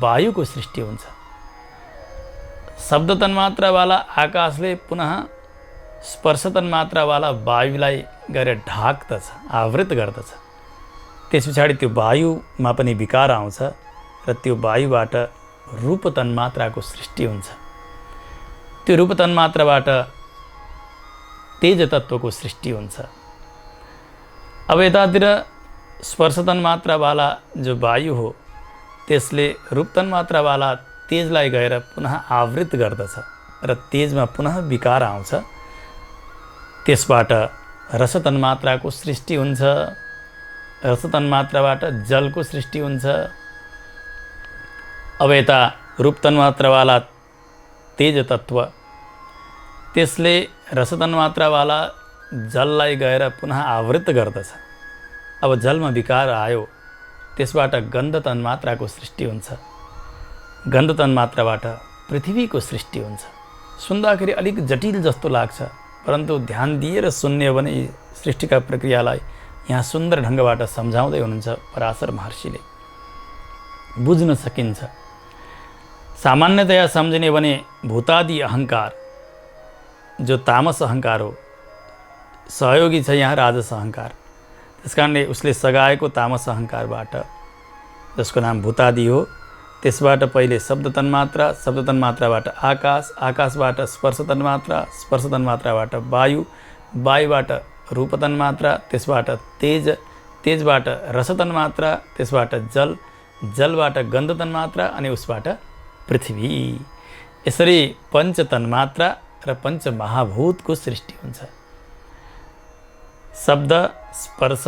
वायुको सृष्टि हुन्छ। शब्द तन्मात्रावाला आकाशले पुनः स्पर्श तन्मात्रावाला वायुलाई गएर ढाक्दछ, आवृत गर्दछ। त्यस पछाडि त्यो वायुमा पनि विकार आउँछ र त्यो वायुबाट रूप तन्मात्राको सृष्टि हुन्छ। त्यो रूप तन्मात्राबाट तेज तत्त्वको सृष्टि हुन्छ। अब यतातिर स्पर्श तन्मात्रावाला जो वायु हो त्यसले रूप तन्मात्रावाला तेजलाई गएर पुनः आवृत गर्दछ र तेजमा पुनः विकार आउँछ। त्यसबाट रस तन्मात्राको सृष्टि हुन्छ। रस तन्मात्राबाट जलको सृष्टि हुन्छ। अब यता रूप तन्मात्रावाला तेज तत्त्व त्यसले रस तन्मात्रावाला जललाई गएर पुनः आवृत गर्दछ। अब जलमा विकार आयो, त्यसबाट गन्ध तन्मात्राको सृष्टि हुन्छ। गन्ध तन्मात्राबाट पृथ्वीको सृष्टि हुन्छ। सुन्दाखेरि अलिक जटिल जस्तो लाग्छ, परन्तु ध्यान दिएर सुन्ने हो भने सृष्टिका प्रक्रियालाई यहाँ सुन्दर ढङ्गबाट सम्झाउँदै हुनुहुन्छ पराशर महर्षिले, बुझ्न सकिन्छ। सामान्यतया सम्झिने भने भूतादि अहङ्कार जो तामस अहङ्कार हो, सहयोगी छ यहाँ राजस अहङ्कार। त्यस कारणले उसले सघाएको तामस अहङ्कारबाट जसको नाम भूतादि हो, त्यसबाट पहिले शब्द तन्मात्रा, शब्द तन्मात्राबाट आकाश, आकाशबाट स्पर्श तन्मात्रा, स्पर्श तन्मात्राबाट वायु, वायुबाट रूप तन्मात्रा, त्यसबाट तेज, तेजबाट रस तन्मात्रा, त्यसबाट जल, जलबाट गन्ध तन्मात्रा अनि उसबाट पृथ्वी। यसरी पञ्च तन्मात्रा र पञ्च महाभूतको सृष्टि हुन्छ। शब्द, स्पर्श,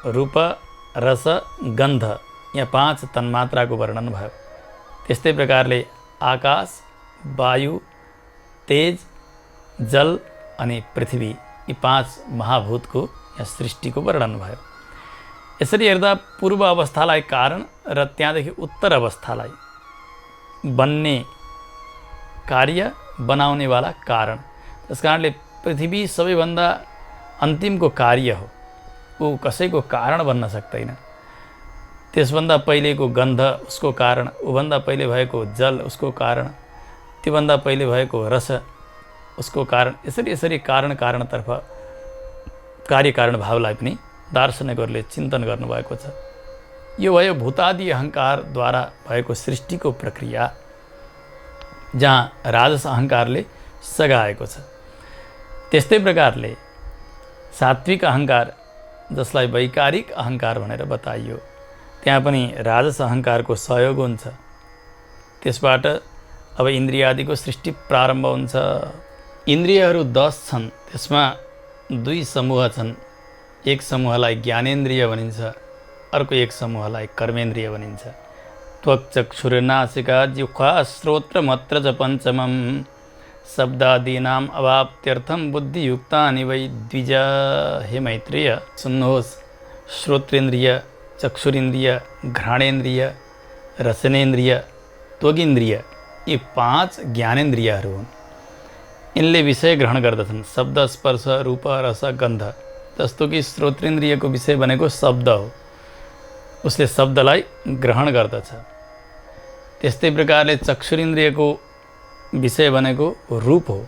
रूप, रस, गन्ध, यहाँ 5 तन्मात्राको वर्णन भयो। त्यस्तै प्रकारले आकाश, वायु, तेज, जल अनि पृथ्वी, यी 5 महाभूतको यहाँ सृष्टिको वर्णन भयो। यसरी हेर्दा पूर्व अवस्थालाई कारण र त्यहाँदेखि उत्तर अवस्थालाई बन्ने कार्य, बनाउनेवाला कारण। त्यस कारणले पृथ्वी सबैभन्दा अन्तिमको कार्य हो, ऊ कसैको कारण बन्न सक्दैन। त्यसभन्दा पहिलेको गन्ध उसको कारण, ऊभन्दा पहिले भएको जल उसको कारण, त्योभन्दा पहिले भएको रस उसको कारण। यसरी यसरी कारण कारणतर्फ कार्यकारण भावलाई पनि दार्शनिकहरूले चिन्तन गर्नुभएको छ। यो भयो भूतादि अहङ्कारद्वारा भएको सृष्टिको प्रक्रिया, जहाँ राजस अहङ्कारले सघाएको छ। त्यस्तै प्रकारले सात्विक अहङ्कार, जसलाई वैकारिक अहङ्कार भनेर बताइयो, त्यहाँ पनि राजस अहङ्कारको सहयोग हुन्छ। त्यसबाट अब इन्द्रियादिको सृष्टि प्रारम्भ हुन्छ। इन्द्रियहरू 10 छन्, त्यसमा 2 समूह छन्। एक समूहलाई ज्ञानेन्द्रिय भनिन्छ, अर्को एक समूहलाई कर्मेन्द्रिय भनिन्छ। त्वक चक्षुर्नासिका जिह्वा श्रोत्रमत्र च पञ्चमम् शब्दादीनाम अवाप्त्यर्थम बुद्धियुक्तानि वै द्विज। हे मैत्रेय सुन्नुहोस्, श्रोत्रेन्द्रिय, चक्षुरेन्द्रिय, घ्राणेन्द्रिय, रसनेन्द्रिय, त्वगिन्द्रिय, यी 5 ज्ञानेन्द्रियहरू हुन्। यिनले विषय ग्रहण गर्दछन्, शब्द, स्पर्श, रूप, रस, गन्ध। जस्तो कि श्रोत्रेन्द्रियको विषय भनेको शब्द हो, उसले शब्दलाई ग्रहण गर्दछ। त्यस्तै प्रकारले चक्षुरेन्द्रियको विषय भनेको रूप हो,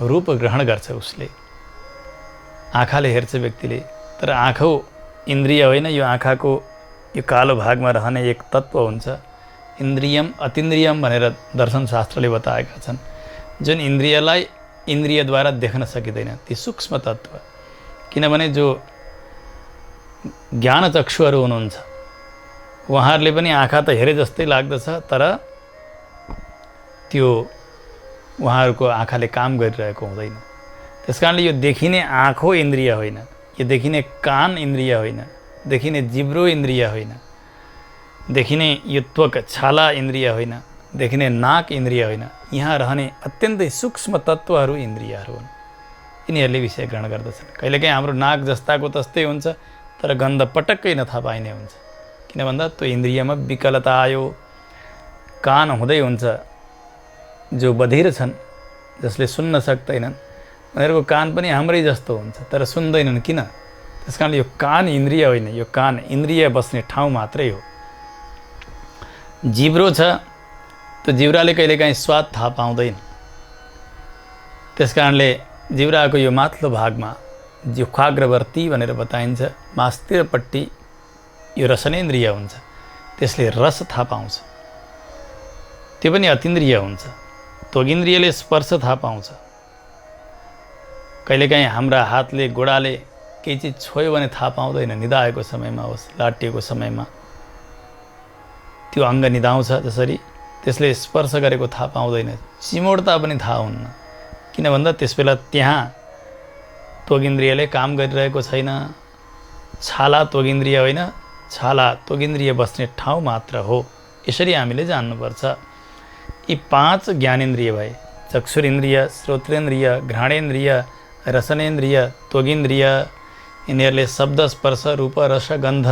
रूप ग्रहण गर्छ उसले। आँखाले हेर्छ व्यक्तिले, तर आँखा इन्द्रिय होइन, यो आँखाको यो कालो भागमा रहने एक तत्त्व हुन्छ। इन्द्रियम अतीन्द्रियम भनेर दर्शनशास्त्रले बताएका छन्। जुन इन्द्रियलाई इन्द्रियद्वारा देख्न सकिँदैन, ती सूक्ष्म तत्त्व। किनभने जो ज्ञानचक्षुहरू हुनुहुन्छ, उहाँहरूले पनि आँखा त हेरे जस्तै लाग्दछ, तर त्यो उहाँहरूको आँखाले काम गरिरहेको हुँदैन। त्यसकारणले यो देखिने आँखो इन्द्रिय होइन, यो देखिने कान इन्द्रिय होइन, देखिने जिब्रो इन्द्रिय होइन, देखिने यो त्वक छाला इन्द्रिय होइन, देखिने नाक इन्द्रिय होइन। यहाँ रहने अत्यन्तै सूक्ष्म तत्त्वहरू इन्द्रियहरू हुन्। यिनीहरूले विषय ग्रहण गर्दछन्। कहिलेकाहीँ हाम्रो नाक जस्ताको तस्तै हुन्छ, तर गन्ध पटक्कै नथाहा पाइने हुन्छ। किन भन्दा त्यो इन्द्रियमा विकलता आयो। कान हुँदै हुन्छ, जो बधिर छन्, जसले सुन्न सक्दैनन्, उनीहरूको कान पनि हाम्रै जस्तो हुन्छ, तर सुन्दैनन्। किन? त्यस कारणले यो कान इन्द्रिय होइन, यो कान इन्द्रिय बस्ने ठाउँ मात्रै हो। जिब्रो छ, त्यो जिब्राले कहिलेकाहीँ स्वाद थाहा पाउँदैन। त्यस कारणले जिब्राको यो माथिल्लो भागमा जिह्वाग्रवर्ती भनेर बताइन्छ, मास्तिरपट्टि यो रसनेन्द्रिय हुन्छ, त्यसले रस थाहा पाउँछ, त्यो पनि अतीन्द्रिय हुन्छ। त्वगिन्द्रियले स्पर्श थाहा पाउँछ। कहिलेकाहीँ हाम्रा हातले गोडाले केही चिज छोयो भने थाहा पाउँदैन, निदाएको समयमा होस्, लाटिएको समयमा त्यो अङ्ग निदाउँछ जसरी, त्यसले स्पर्श गरेको थाहा पाउँदैन। चिमोड्दा पनि थाहा हुन्न। किन भन्दा त्यसबेला त्यहाँ त्वगिन्द्रियले काम गरिरहेको छैन। छाला त्वगिन्द्रिय होइन, छाला त्वगिन्द्रिय बस्ने ठाउँ मात्र हो। यसरी हामीले जान्नुपर्छ। यी 5 ज्ञानेन्द्रिय भए, चक्षुरेन्द्रिय, श्रोत्रेन्द्रिय, घ्राणेन्द्रिय, रसनेन्द्रिय, त्वगिन्द्रिय। यिनीहरूले शब्द, स्पर्श, रूप, रस, गन्ध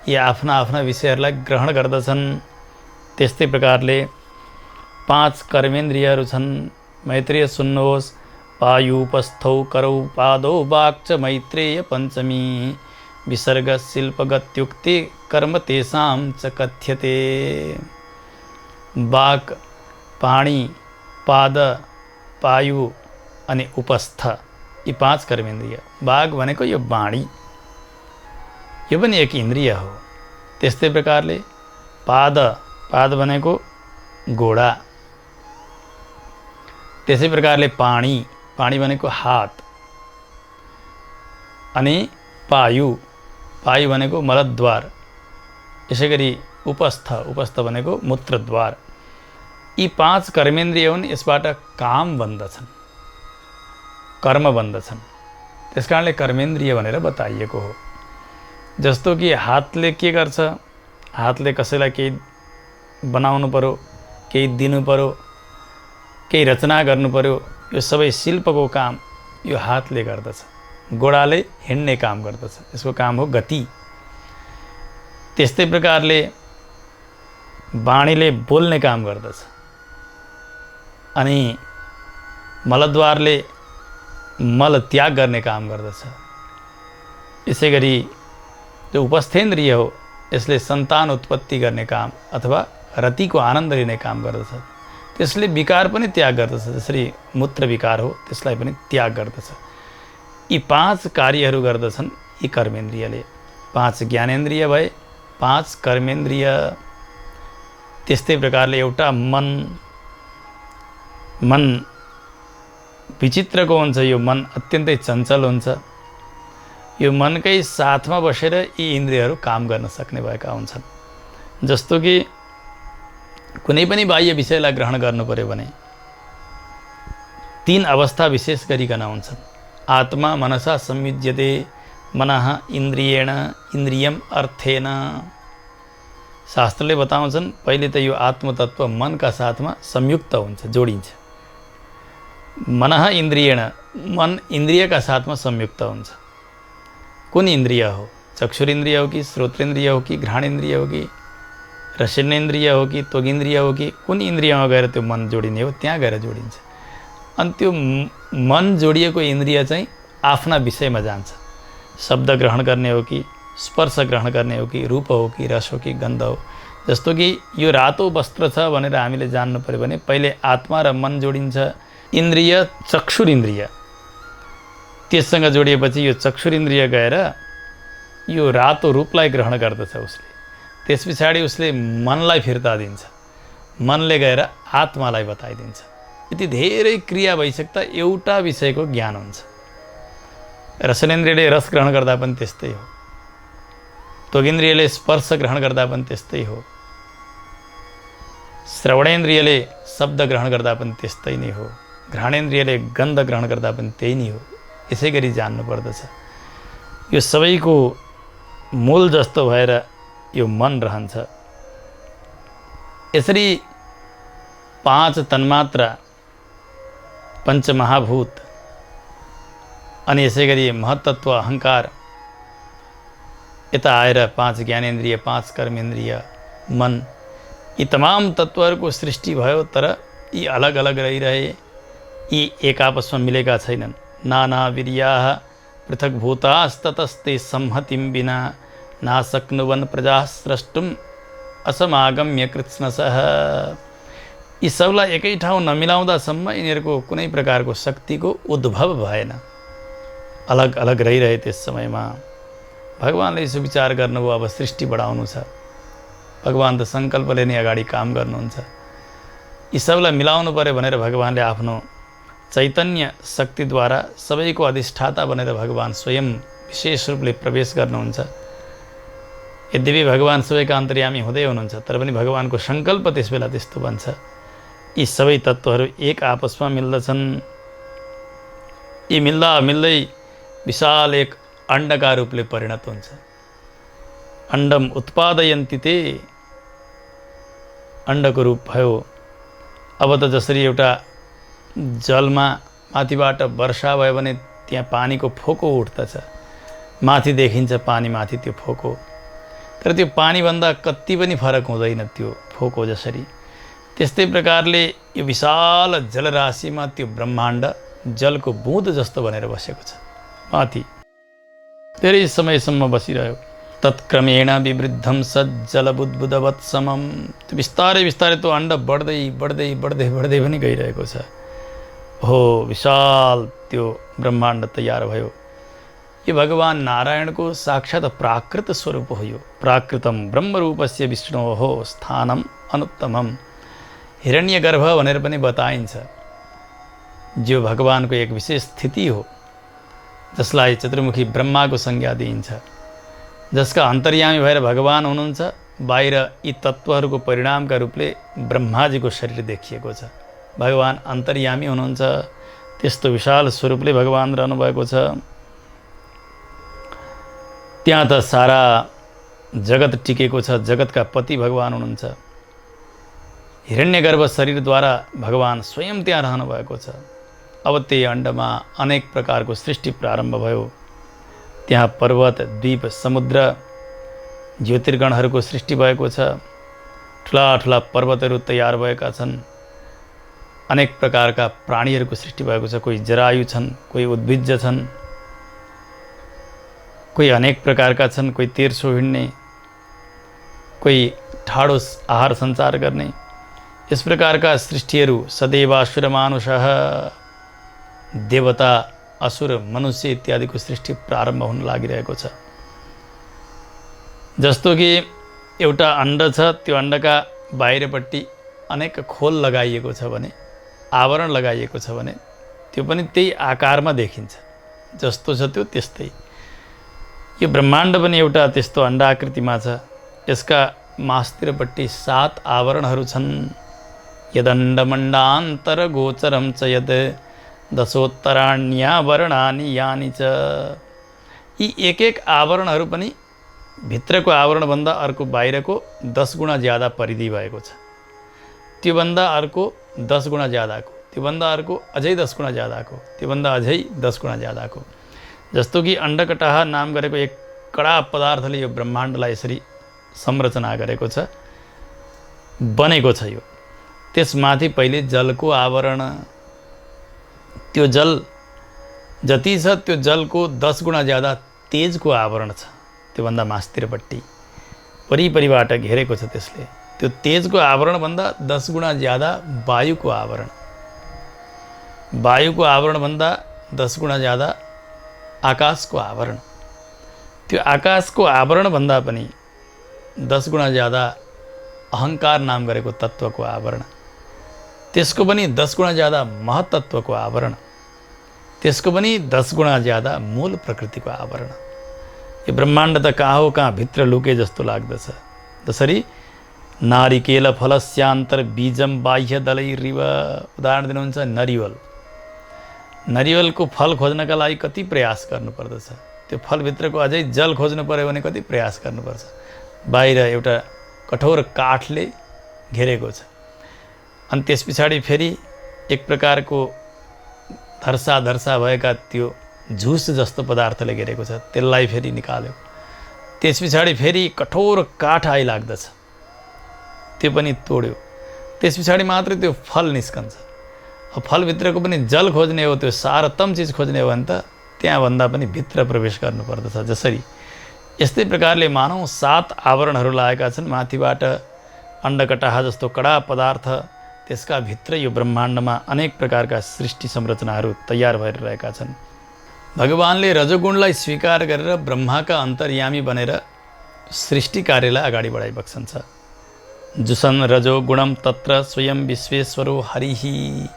यी आफ्ना आफ्ना विषयहरूलाई ग्रहण गर्दछन्। त्यस्तै प्रकारले 5 कर्मेन्द्रियहरू छन्। मैत्रेय सुन्नुहोस्, पायुपस्थौ करौ पादौ वाक् च मैत्रेय पञ्चमी विसर्ग शिल्पगत्युक्ति कर्म तेषां च कथ्यते। वाक्, पाणी, पाद, पायु अनि उपस्थ, यी 5 कर्मेन्द्रिय। वाक् भनेको यो वाणी, यो पनि एक इन्द्रिय हो। त्यस्तै प्रकारले पाद, पाद भनेको घोडा। त्यसै प्रकारले पाणी, पाणी भनेको हात। अनि पायु, पायु भनेको मलद्वार। यसै गरी उपस्थ, उपस्थ भनेको मूत्रद्वार। यी 5 कर्मेन्द्रिय हुन्। यसबाट काम बन्दछन्, कर्म बन्दछन्। त्यसकारणले कर्मेन्द्रिय भनेर बताइएको हो। जस्तो कि हातले के गर्छ? हातले कसैलाई केही बनाउनु पर्यो, केही दिनु पर्यो, केही रचना गर्नु पर्यो, यो सबै शिल्पको काम यो हातले गर्दछ। गोडाले हिँड्ने काम गर्दछ, यसको काम हो गति। त्यस्तै प्रकारले वाणीले बोल्ने काम गर्दछ। अनि मलद्वारले मल त्याग गर्ने काम गर्दछ। यसै गरी जो उपस्थेन्द्रिय हो, यसले सन्तान उत्पत्ति गर्ने काम अथवा रतिको आनन्द लिने काम गर्दछ। त्यसले विकार पनि त्याग गर्दछ। जसरी मूत्र विकार हो, त्यसलाई पनि त्याग गर्दछ। यी 5 कार्यहरू गर्दछन् यी कर्मेन्द्रियले। 5 ज्ञानेन्द्रिय भए, 5 कर्मेन्द्रिय। त्यस्तै प्रकारले एउटा मन विचित्रको हुन्छ। यो मन अत्यन्तै चञ्चल हुन्छ। यो मनकै साथमा बसेर यी इन्द्रियहरू काम गर्न सक्ने भएका हुन्छन्। जस्तो कि कुनै पनि बाह्य विषयलाई ग्रहण गर्नु पर्यो भने 3 अवस्था विशेष गरिकन हुन्छन्। आत्मा मनसा संयुज्यते, मनः इन्द्रियेण, इन्द्रियम अर्थेन। शास्त्रले बताउँछन् पहिले त यो आत्मतत्व मनका साथमा संयुक्त हुन्छ, जोडिन्छ। मनः इन्द्रियेण, मन इन्द्रियका साथमा संयुक्त हुन्छ। कुन इन्द्रिय हो? चक्षुरिन्द्रिय हो कि श्रोत्रेन्द्रिय हो कि घ्राणेन्द्रिय हो कि रसनेन्द्रिय हो कि त्वगिन्द्रिय हो कि कुन इन्द्रियमा गएर त्यो मन जोडिने हो? त्यहाँ गएर जोडिन्छ। अनि त्यो मन जोडिएको इन्द्रिय चाहिँ आफ्ना विषयमा जान्छ। शब्द ग्रहण गर्ने हो कि स्पर्श ग्रहण गर्ने हो कि रूप हो कि रस हो कि गन्ध हो। जस्तो कि यो रातो वस्त्र छ भनेर हामीले जान्नु पर्यो भने पहिले आत्मा र मन जोडिन्छ। इन्द्रिय चक्षुरिन्द्रिय, त्यससँग जोडिएपछि यो चक्षुरिन्द्रिय गएर यो रातो रूपलाई ग्रहण गर्दछ उसले। त्यस पछाडि उसले मनलाई फिर्ता दिन्छ, मनले गएर आत्मालाई बताइदिन्छ। यति धेरै क्रिया भइसक्दा एउटा विषयको ज्ञान हुन्छ। रसनेन्द्रियले रस ग्रहण गर्दा पनि त्यस्तै हो। त्वगिन्द्रियले स्पर्श ग्रहण गर्दा पनि त्यस्तै हो। श्रवणेन्द्रियले शब्द ग्रहण गर्दा पनि त्यस्तै नै हो। घ्राणेन्द्रियले गन्ध ग्रहण गर्दा पनि त्यही नै हो। यसै गरी जान्नु पर्दछ। यो सबैको मूल जस्तो भएर यो मन रहन्छ। यसरी 5 तन्मात्रा, पञ्चमहाभूत अनि यसै गरी महत्तत्व अहङ्कार, यता आएर 5 ज्ञानेन्द्रिय, 5 कर्मेन्द्रिय, मन, यी तमाम तत्त्वहरूको सृष्टि भयो। तर यी अलग अलग रहिरहे, यी एक आपसमा मिलेका छैनन्। नाना वीर्याः पृथक्भूतास्ततस्ते संहतिं विना नाशक्नुवन् प्रजाः स्रष्टुम् असमागम्य कृत्स्नसः। यी सबलाई एकै ठाउँ नमिलाउँदासम्म यिनीहरूको कुनै प्रकारको शक्तिको उद्भव भएन। अलग अलग रहिरहे। त्यस समयमा भगवानले यसो विचार गर्नुभयो, अब सृष्टि बढाउनु छ। भगवान त सङ्कल्पले नै अगाडि काम गर्नुहुन्छ। यी सबलाई मिलाउनु पर्यो भनेर भगवानले आफ्नो चैतन्य शक्तिद्वारा सबैको अधिष्ठाता बनेर भगवान स्वयं विशेष रूपले प्रवेश गर्नुहुन्छ। यद्यपि भगवान सबैका अन्तर्यामी हुँदै हुनुहुन्छ, तर पनि भगवानको सङ्कल्प त्यस बेला त्यस्तो बन्छ। यी सबै तत्त्वहरू एक आपसमा मिल्दछन्। यी मिल्दा मिल्दै विशाल एक अण्डका रूपले परिणत हुन्छ। अण्डम उत्पादयन्ति ते, अण्डको रूप भयो। अब त जसरी एउटा जलमा माथिबाट वर्षा भयो भने त्यहाँ पानीको फोको उठ्दछ, माथि देखिन्छ पानी माथि त्यो फोको। तर त्यो पानीभन्दा कति पनि फरक हुँदैन त्यो फोको जसरी। त्यस्तै प्रकारले यो विशाल जलराशिमा त्यो ब्रह्माण्ड जलको बुँद जस्तो बनेर बसेको छ। माथि धेरै समयसम्म बसिरह्यो। तत्क्रमेण विवृद्धं सज्जलबुद्बुदवत् समम्। त्यो बिस्तारै बिस्तारै त्यो अण्ड बढ्दै बढ्दै बढ्दै बढ्दै पनि गइरहेको छ। हो, विशाल त्यो ब्रह्माण्ड तयार भयो। यो भगवान नारायणको साक्षात् प्राकृत स्वरूप हो। यो प्राकृतम ब्रह्मरूपस्य विष्णोः स्थानम अनुत्तमम, हिरण्यगर्भ भनेर पनि बताइन्छ। जो भगवानको एक विशेष स्थिति हो, जसलाई चतुर्मुखी ब्रह्माको संज्ञा दिइन्छ, जसका अन्तर्यामी भएर भगवान हुनुहुन्छ। बाहिर यी तत्त्वहरूको परिणामका रूपले ब्रह्माजीको शरीर देखिएको छ। भगवान अन्तर्यामी हुनुहुन्छ। त्यस्तो विशाल स्वरूपले भगवान रहनुभएको छ। त्यहाँ त सारा जगत टिकेको छ। जगतका पति भगवान हुनुहुन्छ। हिरण्यगर्भ शरीरद्वारा भगवान स्वयं त्यहाँ रहनुभएको छ। अब त्यही अण्डमा अनेक प्रकारको सृष्टि प्रारम्भ भयो। त्यहाँ पर्वत, द्वीप, समुद्र, ज्योतिर्गणहरूको सृष्टि भएको छ। ठुला ठुला पर्वतहरू तयार भएका छन्। अनेक प्रकारका प्राणीहरूको सृष्टि भएको छ। कोही जरायु छन्, कोही उद्भिज्ज छन्, कोही अनेक प्रकारका छन्, कोही तेर्सो हिँड्ने, कोही ठाडो आहार सञ्चार गर्ने। यस प्रकारका सृष्टिहरू सदैवासुर मानुषः, देवता असुर मनुष्य इत्यादिको सृष्टि प्रारम्भ हुन लागिरहेको छ। जस्तो कि एउटा अण्ड छ, त्यो अण्डका बाहिरपट्टि अनेक खोल लगाइएको छ भने, आवरण लगाइएको छ भने त्यो पनि त्यही आकारमा देखिन्छ। जस्तो छ त्यो त्यस्तै यो ब्रह्माण्ड पनि एउटा त्यस्तो अण्डाकृतिमा छ। यसका मास्तिरपट्टि 7 आवरणहरू छन्। यदण्डमण्डान्तर गोचरम च यद दशोत्तराण्यावरणानि यानि च। यी एक एक आवरणहरू पनि भित्रको आवरणभन्दा अर्को बाहिरको 10 गुणा ज्यादा परिधि भएको छ। त्योभन्दा अर्को 10 गुणा ज्यादाको, त्योभन्दा अर्को अझै 10 गुणा ज्यादाको, त्योभन्दा अझै 10 गुणा ज्यादाको। जस्तो कि अण्डकटाह नाम गरेको एक कडा पदार्थले यो ब्रह्माण्डलाई यसरी संरचना गरेको छ, बनेको छ। यो त्यसमाथि पहिले जलको आवरण, त्यो जल जति छ त्यो जलको 10 गुणा ज्यादा तेजको आवरण छ। त्योभन्दा मास्तिरपट्टि वरिपरिबाट घेरेको छ त्यसले। त्यो तेजको आवरणभन्दा 10 गुणा ज्यादा वायुको आवरण, वायुको आवरणभन्दा 10 गुणा ज्यादा आकाशको आवरण, त्यो आकाशको आवरणभन्दा पनि 10 गुणा ज्यादा अहङ्कार नाम गरेको तत्त्वको आवरण, त्यसको पनि 10 गुणा ज्यादा महत्त्वको आवरण, त्यसको पनि 10 गुणा ज्यादा मूल प्रकृतिको आवरण। यो ब्रह्माण्ड त कहाँ हो कहाँ भित्र लुके जस्तो लाग्दछ। जसरी नारिकेल फलस्यान्तर बीजम बाह्य दलैरिव, उदाहरण दिनुहुन्छ नरिवल। नरिवलको फल खोज्नका लागि कति प्रयास गर्नुपर्दछ, त्यो फलभित्रको अझै जल खोज्नु पर्यो भने कति प्रयास गर्नुपर्छ। बाहिर एउटा कठोर काठले घेरेको छ, अनि त्यस पछाडि फेरि एक प्रकारको धर्सा भएका त्यो झुस जस्तो पदार्थले घेरेको छ, त्यसलाई फेरि निकाल्यो। त्यस पछाडि फेरि कठोर काठ आइलाग्दछ, त्यो पनि तोड्यो। त्यस पछाडि मात्रै त्यो फल निस्कन्छ। फलभित्रको पनि जल खोज्ने हो, त्यो सारतम चिज खोज्ने हो भने त त्यहाँभन्दा पनि भित्र प्रवेश गर्नुपर्दछ। जसरी यस्तै प्रकारले मानौँ 7 आवरणहरू लागेका छन् माथिबाट अण्डकटाह जस्तो कडा पदार्थ, त्यसका भित्र यो ब्रह्माण्डमा अनेक प्रकारका सृष्टि संरचनाहरू तयार भएर रहेका छन्। भगवानले रजोगुणलाई स्वीकार गरेर ब्रह्माका अन्तर्यामी बनेर सृष्टि कार्यलाई अगाडि बढाइबक्सन्छ। जुसन रजोगुणम तत्र स्वयं विश्वेश्वरो हरिहि।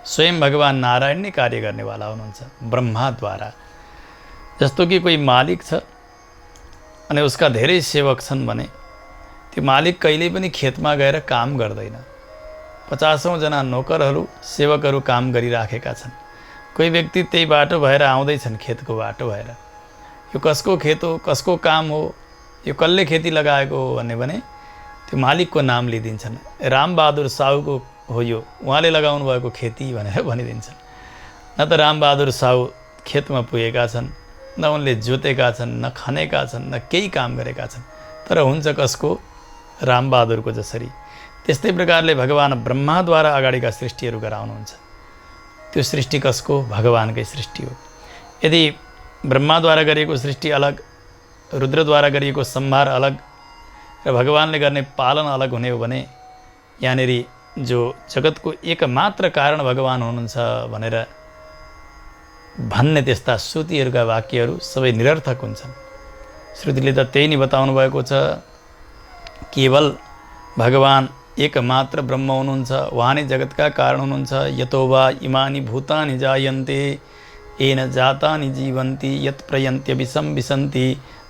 स्वयं भगवान नारायण नै कार्य गर्नेवाला हुनुहुन्छ ब्रह्माद्वारा। जस्तो कि कोही मालिक छ अनि उसका धेरै सेवक छन् भने त्यो मालिक कहिल्यै पनि खेतमा गएर काम गर्दैन। 50औं जना नोकरहरू सेवकहरू काम गरिराखेका छन्। कोही व्यक्ति त्यही बाटो भएर आउँदैछन्, खेतको बाटो भएर, यो कसको खेत हो, कसको काम हो, यो कसले खेती लगाएको हो भने त्यो मालिकको नाम लिइदिन्छन्। रामबहादुर साहुको हो यो, उहाँले लगाउनु भएको खेती भनेर भनिदिन्छन्। न त रामबहादुर साहु खेतमा पुगेका छन्, न उनले जोतेका छन्, न खनेका छन्, न केही काम गरेका छन्, तर हुन्छ कसको, रामबहादुरको। जसरी त्यस्तै प्रकारले भगवान ब्रह्माद्वारा अगाडिका सृष्टिहरू गराउनुहुन्छ। त्यो सृष्टि कसको, भगवानकै सृष्टि हो। यदि ब्रह्माद्वारा गरिएको सृष्टि अलग, रुद्रद्वारा गरिएको संहार अलग र भगवानले गर्ने पालन अलग हुने हो भने यहाँनिर जो जगतको एकमात्र कारण भगवान हुनुहुन्छ भनेर भन्ने त्यस्ता श्रुतिहरूका वाक्यहरू सबै निरर्थक हुन्छन्। श्रुतिले त त्यही नै बताउनु भएको छ, केवल भगवान एकमात्र ब्रह्म हुनुहुन्छ, उहाँ नै जगतका कारण हुनुहुन्छ। यतो वा इमानि भूतानि जायन्ते येन जातानि जीवन्ति यत् प्रयन्त्यभिसं विसन्ति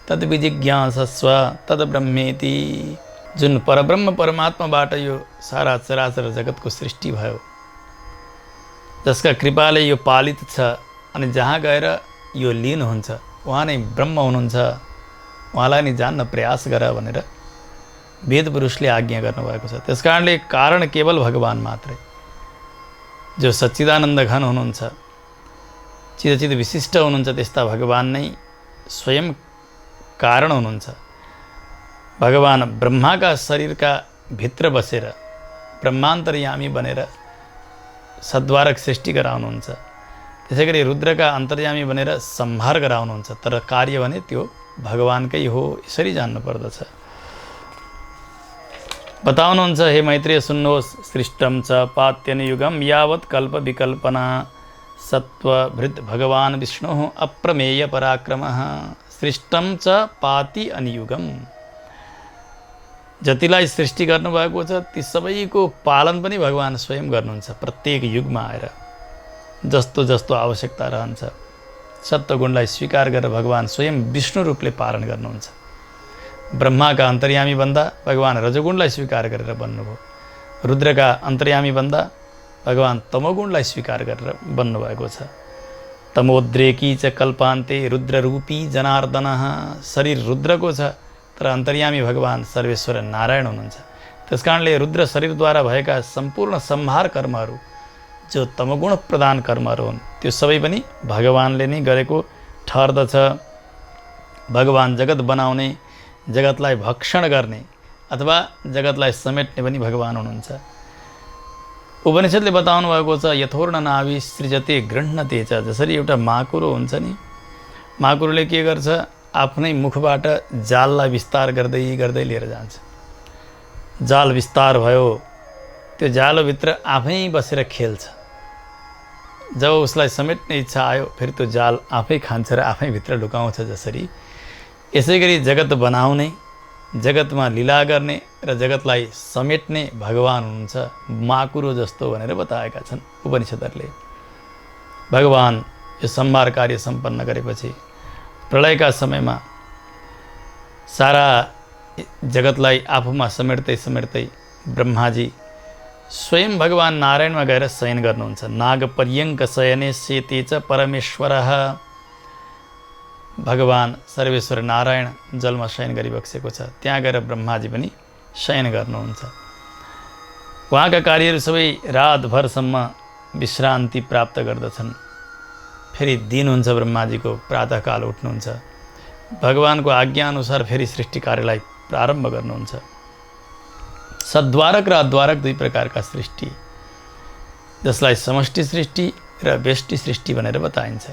तद् विजिज्ञासस्व तद् ब्रह्मेति। जुन परब्रह्म परमात्माबाट यो सारा चराचर जगतको सृष्टि भयो, जसका कृपाले यो पालित छ, अनि जहाँ गएर यो लीन हुन्छ उहाँ नै ब्रह्म हुनुहुन्छ, उहाँलाई नै जान्न प्रयास गर भनेर वेद पुरुषले आज्ञा गर्नुभएको छ। त्यसकारणले कारण केवल भगवान मात्रै, जो सच्चिदानन्द घन हुनुहुन्छ, चिरचित विशिष्ट हुनुहुन्छ, त्यस्ता भगवान नै स्वयं कारण हुनुहुन्छ। भगवान ब्रह्माका शरीरका भित्र बसेर ब्रह्मान्तर्यामी बनेर सद्वारक सृष्टि गराउनुहुन्छ। त्यसै गरी रुद्रका अन्तर्यामी बनेर संहार गराउनुहुन्छ, तर कार्य भने त्यो भगवानकै हो, यसरी जान्नुपर्दछ। बताउनुहुन्छ, हे मैत्रेय सुन्नुहोस्, सृष्टम च पात्यनुयुगम यावत् कल्प विकल्पना सत्त्वभृद् भगवान् विष्णुः अप्रमेय पराक्रमः सृष्टं च पाति अनियुगम। जतिलाई सृष्टि गर्नुभएको छ ती सबैको पालन पनि भगवान् स्वयं गर्नुहुन्छ। प्रत्येक युगमा आएर जस्तो जस्तो आवश्यकता रहन्छ सत्वगुणलाई स्वीकार गरेर भगवान् स्वयं विष्णु रूपले पालन गर्नुहुन्छ। ब्रह्माका अन्तर्यामी बन्दा भगवान् रजोगुणलाई स्वीकार गरेर बन्नुभयो। रुद्रका अन्तर्यामी बन्दा भगवान् तमोगुणलाई स्वीकार गरेर बन्नुभएको छ। तमोद्रेकी च कल्पान्ते रुद्ररूपी जनार्दनः। शरीर रुद्रको छ तर अन्तर्यामी भगवान् सर्वेश्वर नारायण हुनुहुन्छ। त्यसकारणले रुद्र शरीरद्वारा भएका सम्पूर्ण संहार कर्महरू जो तमगुण प्रदान कर्महरू हुन् त्यो सबै पनि भगवान्ले नै गरेको ठहर्दछ। भगवान् जगत बनाउने, जगतलाई भक्षण गर्ने अथवा जगतलाई समेट्ने पनि भगवान् हुनुहुन्छ। उपनिषदले बताउनु भएको छ यथोर्ण नाभि सृजते गृह्णते च। जसरी एउटा माकुरो हुन्छ नि, माकुरोले के गर्छ आफ्नै मुखबाट जाललाई विस्तार गर्दै गर्दै लिएर जान्छ। जाल विस्तार भयो त्यो जालभित्र आफै बसेर खेल्छ। जब उसलाई समेट्ने इच्छा आयो फेरि त्यो जाल आफै खान्छ र आफै भित्र लुकाउँछ। जसरी यसै गरी जगत बनाउने, जगतमा लीला गर्ने र जगतलाई समेट्ने भगवान् हुनुहुन्छ। माकुरो जस्तो भनेर बताएका छन् उपनिषदहरूले। भगवान् यो संहार कार्य सम्पन्न गरेपछि प्रलयका समयमा सारा जगतलाई आफूमा समेट्दै समेट्दै ब्रह्माजी स्वयं भगवान् नारायणमा गएर शयन गर्नुहुन्छ। नागपर्यङ्क शयने सेते च परमेश्वरः। भगवान् सर्वेश्वर नारायण जलमा शयन गरिबसेको छ, त्यहाँ गएर ब्रह्माजी पनि शयन गर्नुहुन्छ। उहाँका कार्यहरू सबै रातभरसम्म विश्रान्ति प्राप्त गर्दछन्। फेरि दिन हुन्छ ब्रह्माजीको, प्रातःकाल उठ्नुहुन्छ, भगवानको आज्ञाअनुसार फेरि सृष्टि कार्यलाई प्रारम्भ गर्नुहुन्छ। सद्वारक र अद्वारक दुई प्रकारका सृष्टि, जसलाई समष्टि सृष्टि र व्यष्टि सृष्टि भनेर बताइन्छ।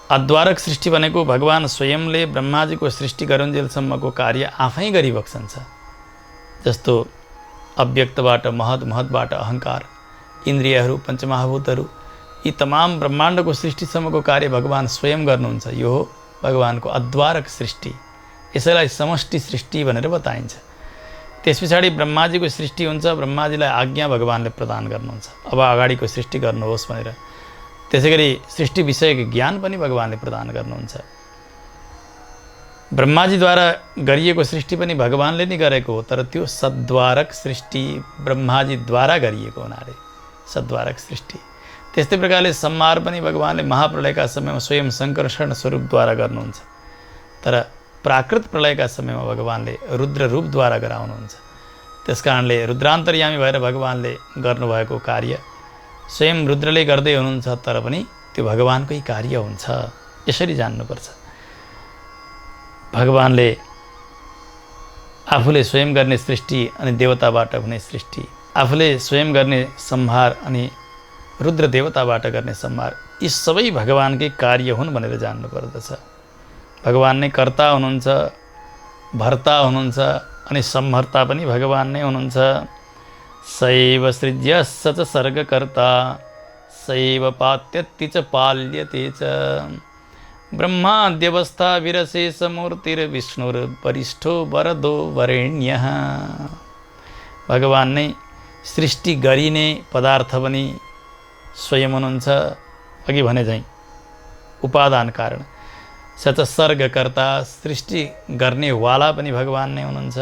अद्वारक सृष्टि भनेको भगवान् स्वयंले ब्रह्माजीको सृष्टि गरुन्जेलसम्मको कार्य आफै गरिबक्सन्छ। जस्तो अव्यक्तबाट महत्, महतबाट अहङ्कार, इन्द्रियहरू, पञ्चमहाभूतहरू यी तमाम ब्रह्माण्डको सृष्टिसम्मको कार्य भगवान् स्वयं गर्नुहुन्छ। यो हो भगवानको अद्वारक सृष्टि। यसैलाई समष्टि सृष्टि भनेर बताइन्छ। त्यस पछाडि ब्रह्माजीको सृष्टि हुन्छ। ब्रह्माजीलाई आज्ञा भगवान्ले प्रदान गर्नुहुन्छ अब अगाडिको सृष्टि गर्नुहोस् भनेर। त्यसै गरी सृष्टि विषयक ज्ञान पनि भगवान्ले प्रदान गर्नुहुन्छ। ब्रह्माजीद्वारा गरिएको सृष्टि पनि भगवान्ले नै गरेको हो, तर त्यो सद्वारक सृष्टि ब्रह्माजीद्वारा गरिएको हुनाले सद्वारक सृष्टि। त्यस्तै प्रकारले संहार पनि भगवान्ले महाप्रलयका समयमा स्वयं सङ्कर्षण स्वरूपद्वारा गर्नुहुन्छ, तर प्राकृत प्रलयका समयमा भगवान्ले रुद्र रूपद्वारा गराउनुहुन्छ। त्यसकारणले रुद्रान्तर्यामी भएर भगवान्ले गर्नुभएको कार्य स्वयं रुद्रले गर्दै हुनुहुन्छ, तर पनि त्यो भगवान्कै कार्य हुन्छ। यसरी जान्नुपर्छ। भगवान्ले आफूले स्वयं गर्ने सृष्टि अनि देवताबाट हुने सृष्टि, आफूले स्वयं गर्ने संहार अनि रुद्र देवताबाट गर्ने संहार, यी सबै भगवान्कै कार्य हुन् भनेर जान्नुपर्दछ। भगवान् नै कर्ता हुनुहुन्छ, भर्ता हुनुहुन्छ अनि संहर्ता पनि भगवान् नै हुनुहुन्छ। सैव सृज्य स च सर्गकर्ता सैव पात्यति च पाल्यते च। ब्रह्माद्यवस्था विरशेषमूर्तिर्विष्णुर्वरिष्ठो वरदो वरेण्यः। भगवान् नै सृष्टि गरिने पदार्थ पनि स्वयं हुनुहुन्छ। अघि भने झैँ उपादान कारण। स च सर्गकर्ता, सृष्टि गर्नेवाला पनि भगवान् नै हुनुहुन्छ।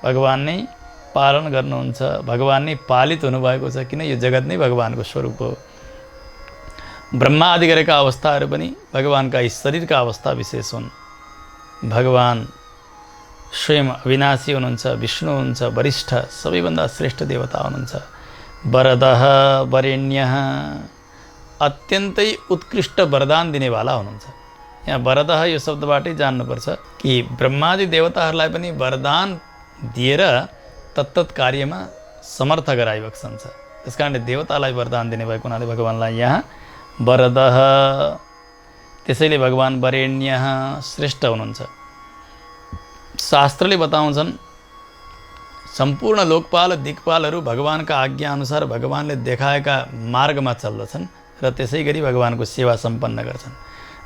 भगवान् नै पालन गर्नुहुन्छ। भगवान् नै पालित हुनुभएको छ, किन यो जगत नै भगवानको स्वरूप हो। ब्रह्मा आदि गरेका अवस्थाहरू पनि भगवानका यी शरीरका अवस्था विशेष हुन्। भगवान् स्वयं अविनाशी हुनुहुन्छ, विष्णु हुनुहुन्छ, वरिष्ठ सबैभन्दा श्रेष्ठ देवता हुनुहुन्छ। वरदः वरेण्यः, अत्यन्तै उत्कृष्ट वरदान दिनेवाला हुनुहुन्छ। यहाँ वरदः यो शब्दबाटै जान्नुपर्छ कि ब्रह्मादि देवताहरूलाई पनि वरदान दिएर तत्तत् कार्यमा समर्थ गराइबक्सन्छ। त्यस कारणले देवतालाई वरदान दिने भएको हुनाले भगवान्लाई यहाँ वरदः। त्यसैले भगवान् वरेण्यः श्रेष्ठ हुनुहुन्छ। शास्त्रले बताउँछन् सम्पूर्ण लोकपाल दिक्पालहरू भगवानका आज्ञा अनुसार भगवानले देखाएका मार्गमा चल्दछन् र त्यसै गरी भगवानको सेवा सम्पन्न गर्छन्।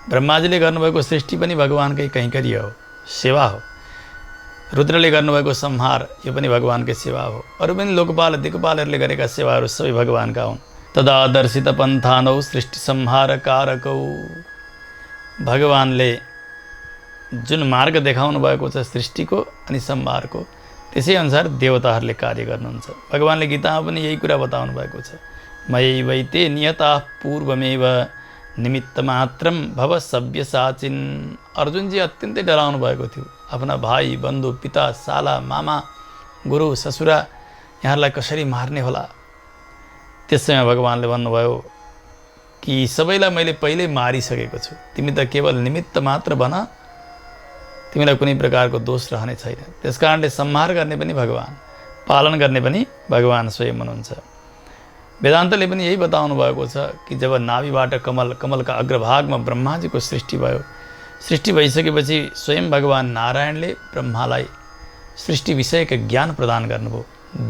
ब्रह्माजीले गर्नुभएको सृष्टि पनि भगवानकै कैङ्कर्य हो, सेवा हो। रुद्रले गर्नुभएको संहार यो पनि भगवानकै सेवा हो। अरू पनि लोकपाल दिक्पालहरूले गरेका सेवाहरू सबै भगवानका हुन्। तदा दर्शित पन्थानौ सृष्टि संहार कारकौ। भगवानले जुन मार्ग देखाउनु भएको छ सृष्टिको अनि संहारको, त्यसै अनुसार देवताहरूले कार्य गर्नुहुन्छ। भगवानले गीतामा पनि यही कुरा बताउनु भएको छ, मयैवैते नियता पूर्वमेव निमित्त मात्रम भव सभ्य साचिन। अर्जुनजी अत्यन्तै डराउनु भएको थियो, आफ्ना भाइ बन्धु पिता साला मामा गुरु ससुरा यहाँहरूलाई कसरी मार्ने होला। त्यसैमा भगवानले भन्नुभयो कि सबैलाई मैले पहिल्यै मारिसकेको छु, तिमी त केवल निमित्त मात्र बन, तिमीलाई कुनै प्रकारको दोष रहने छैन। त्यसकारणले संहार गर्ने पनि भगवान, पालन गर्ने पनि भगवान स्वयं हुनुहुन्छ। वेदान्तले पनि यही बताउनु भएको छ कि जब नाभिबाट कमलका अग्रभागमा ब्रह्माजीको सृष्टि भयो, सृष्टि भइसकेपछि स्वयं भगवान नारायणले ब्रह्मालाई सृष्टि विषयक ज्ञान प्रदान गर्नुभयो,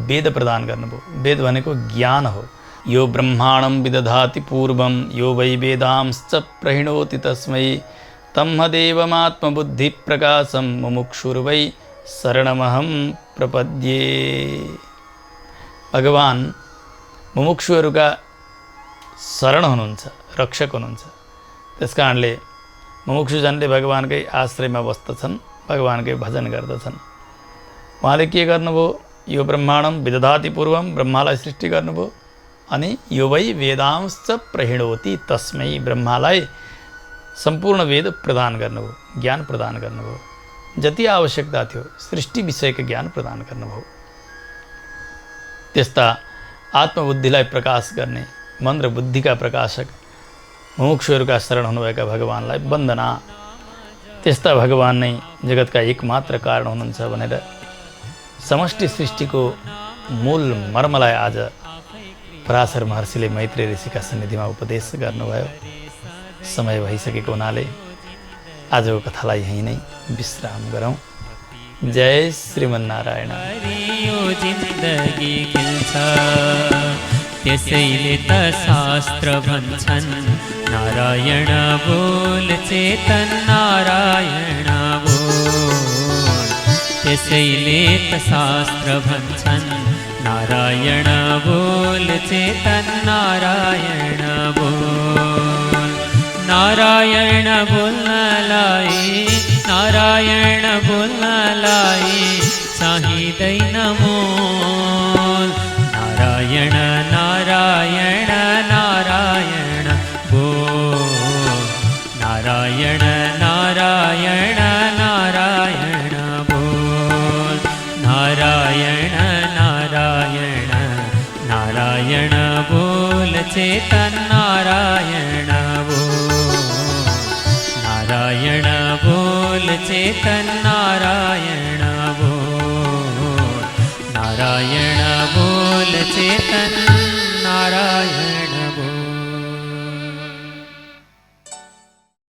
वेद प्रदान गर्नुभयो। वेद भनेको ज्ञान हो। यो ब्रह्माणं विदधाति पूर्वं यो वै वेदांश्च प्रहिणोति तस्मै तम्हदेवमात्मबुद्धि प्रकाशं मुमुक्षुर्वै शरणमहं प्रपद्ये। भगवान मुमुक्षुहरूका शरण हुनुहुन्छ, रक्षक हुनुहुन्छ। त्यसकारणले मुमुक्षुजनले भगवानकै आश्रयमा बस्दछन्, भगवानकै भजन गर्दछन्। उहाँले के गर्नुभयो, यो ब्रह्माण्डम विदधाति पूर्वम, ब्रह्मालाई सृष्टि गर्नुभयो। अनि यो वै वेदांश्च प्रहिणोति तस्मै, ब्रह्मालाई सम्पूर्ण वेद प्रदान गर्नुभयो, ज्ञान प्रदान गर्नुभयो। जति आवश्यकता थियो सृष्टि विषयको ज्ञान प्रदान गर्नुभयो। त्यस्ता आत्मबुद्धिलाई प्रकाश गर्ने मन र बुद्धिका प्रकाशक मुमुक्षुहरूका शरण हुनुभएका भगवानलाई वन्दना। त्यस्ता भगवान नै जगतका एकमात्र कारण हुनुहुन्छ भनेर समष्टि सृष्टिको मूल मर्मलाई आज पराशर महर्षिले मैत्रेय ऋषिका सन्निधिमा उपदेश गर्नुभयो। समय भइसकेको हुनाले आजको कथालाई यहीँ नै विश्राम गरौँ। जय श्रीमन्नारायण। यो जिन्दगी खिल्छ त्यसैले त शास्त्र भन्छन्, नारायण बोल चेतन नारायण बोल। त्यसैले त शास्त्र भन्छन्, नारायण बोल चेतन नारायण बोल। नारायण बोल्नलाई, नारायण बोल्नलाई चाहिँदैन मोल। नारायण नारायण नारायण बोल, नारायण नारायण नारायण बोल। नारायण नारायण नारायण बोल चेतन नारायण बोल। नारायण बोल चेतन नारायण बोल। नारायण बोल चेतन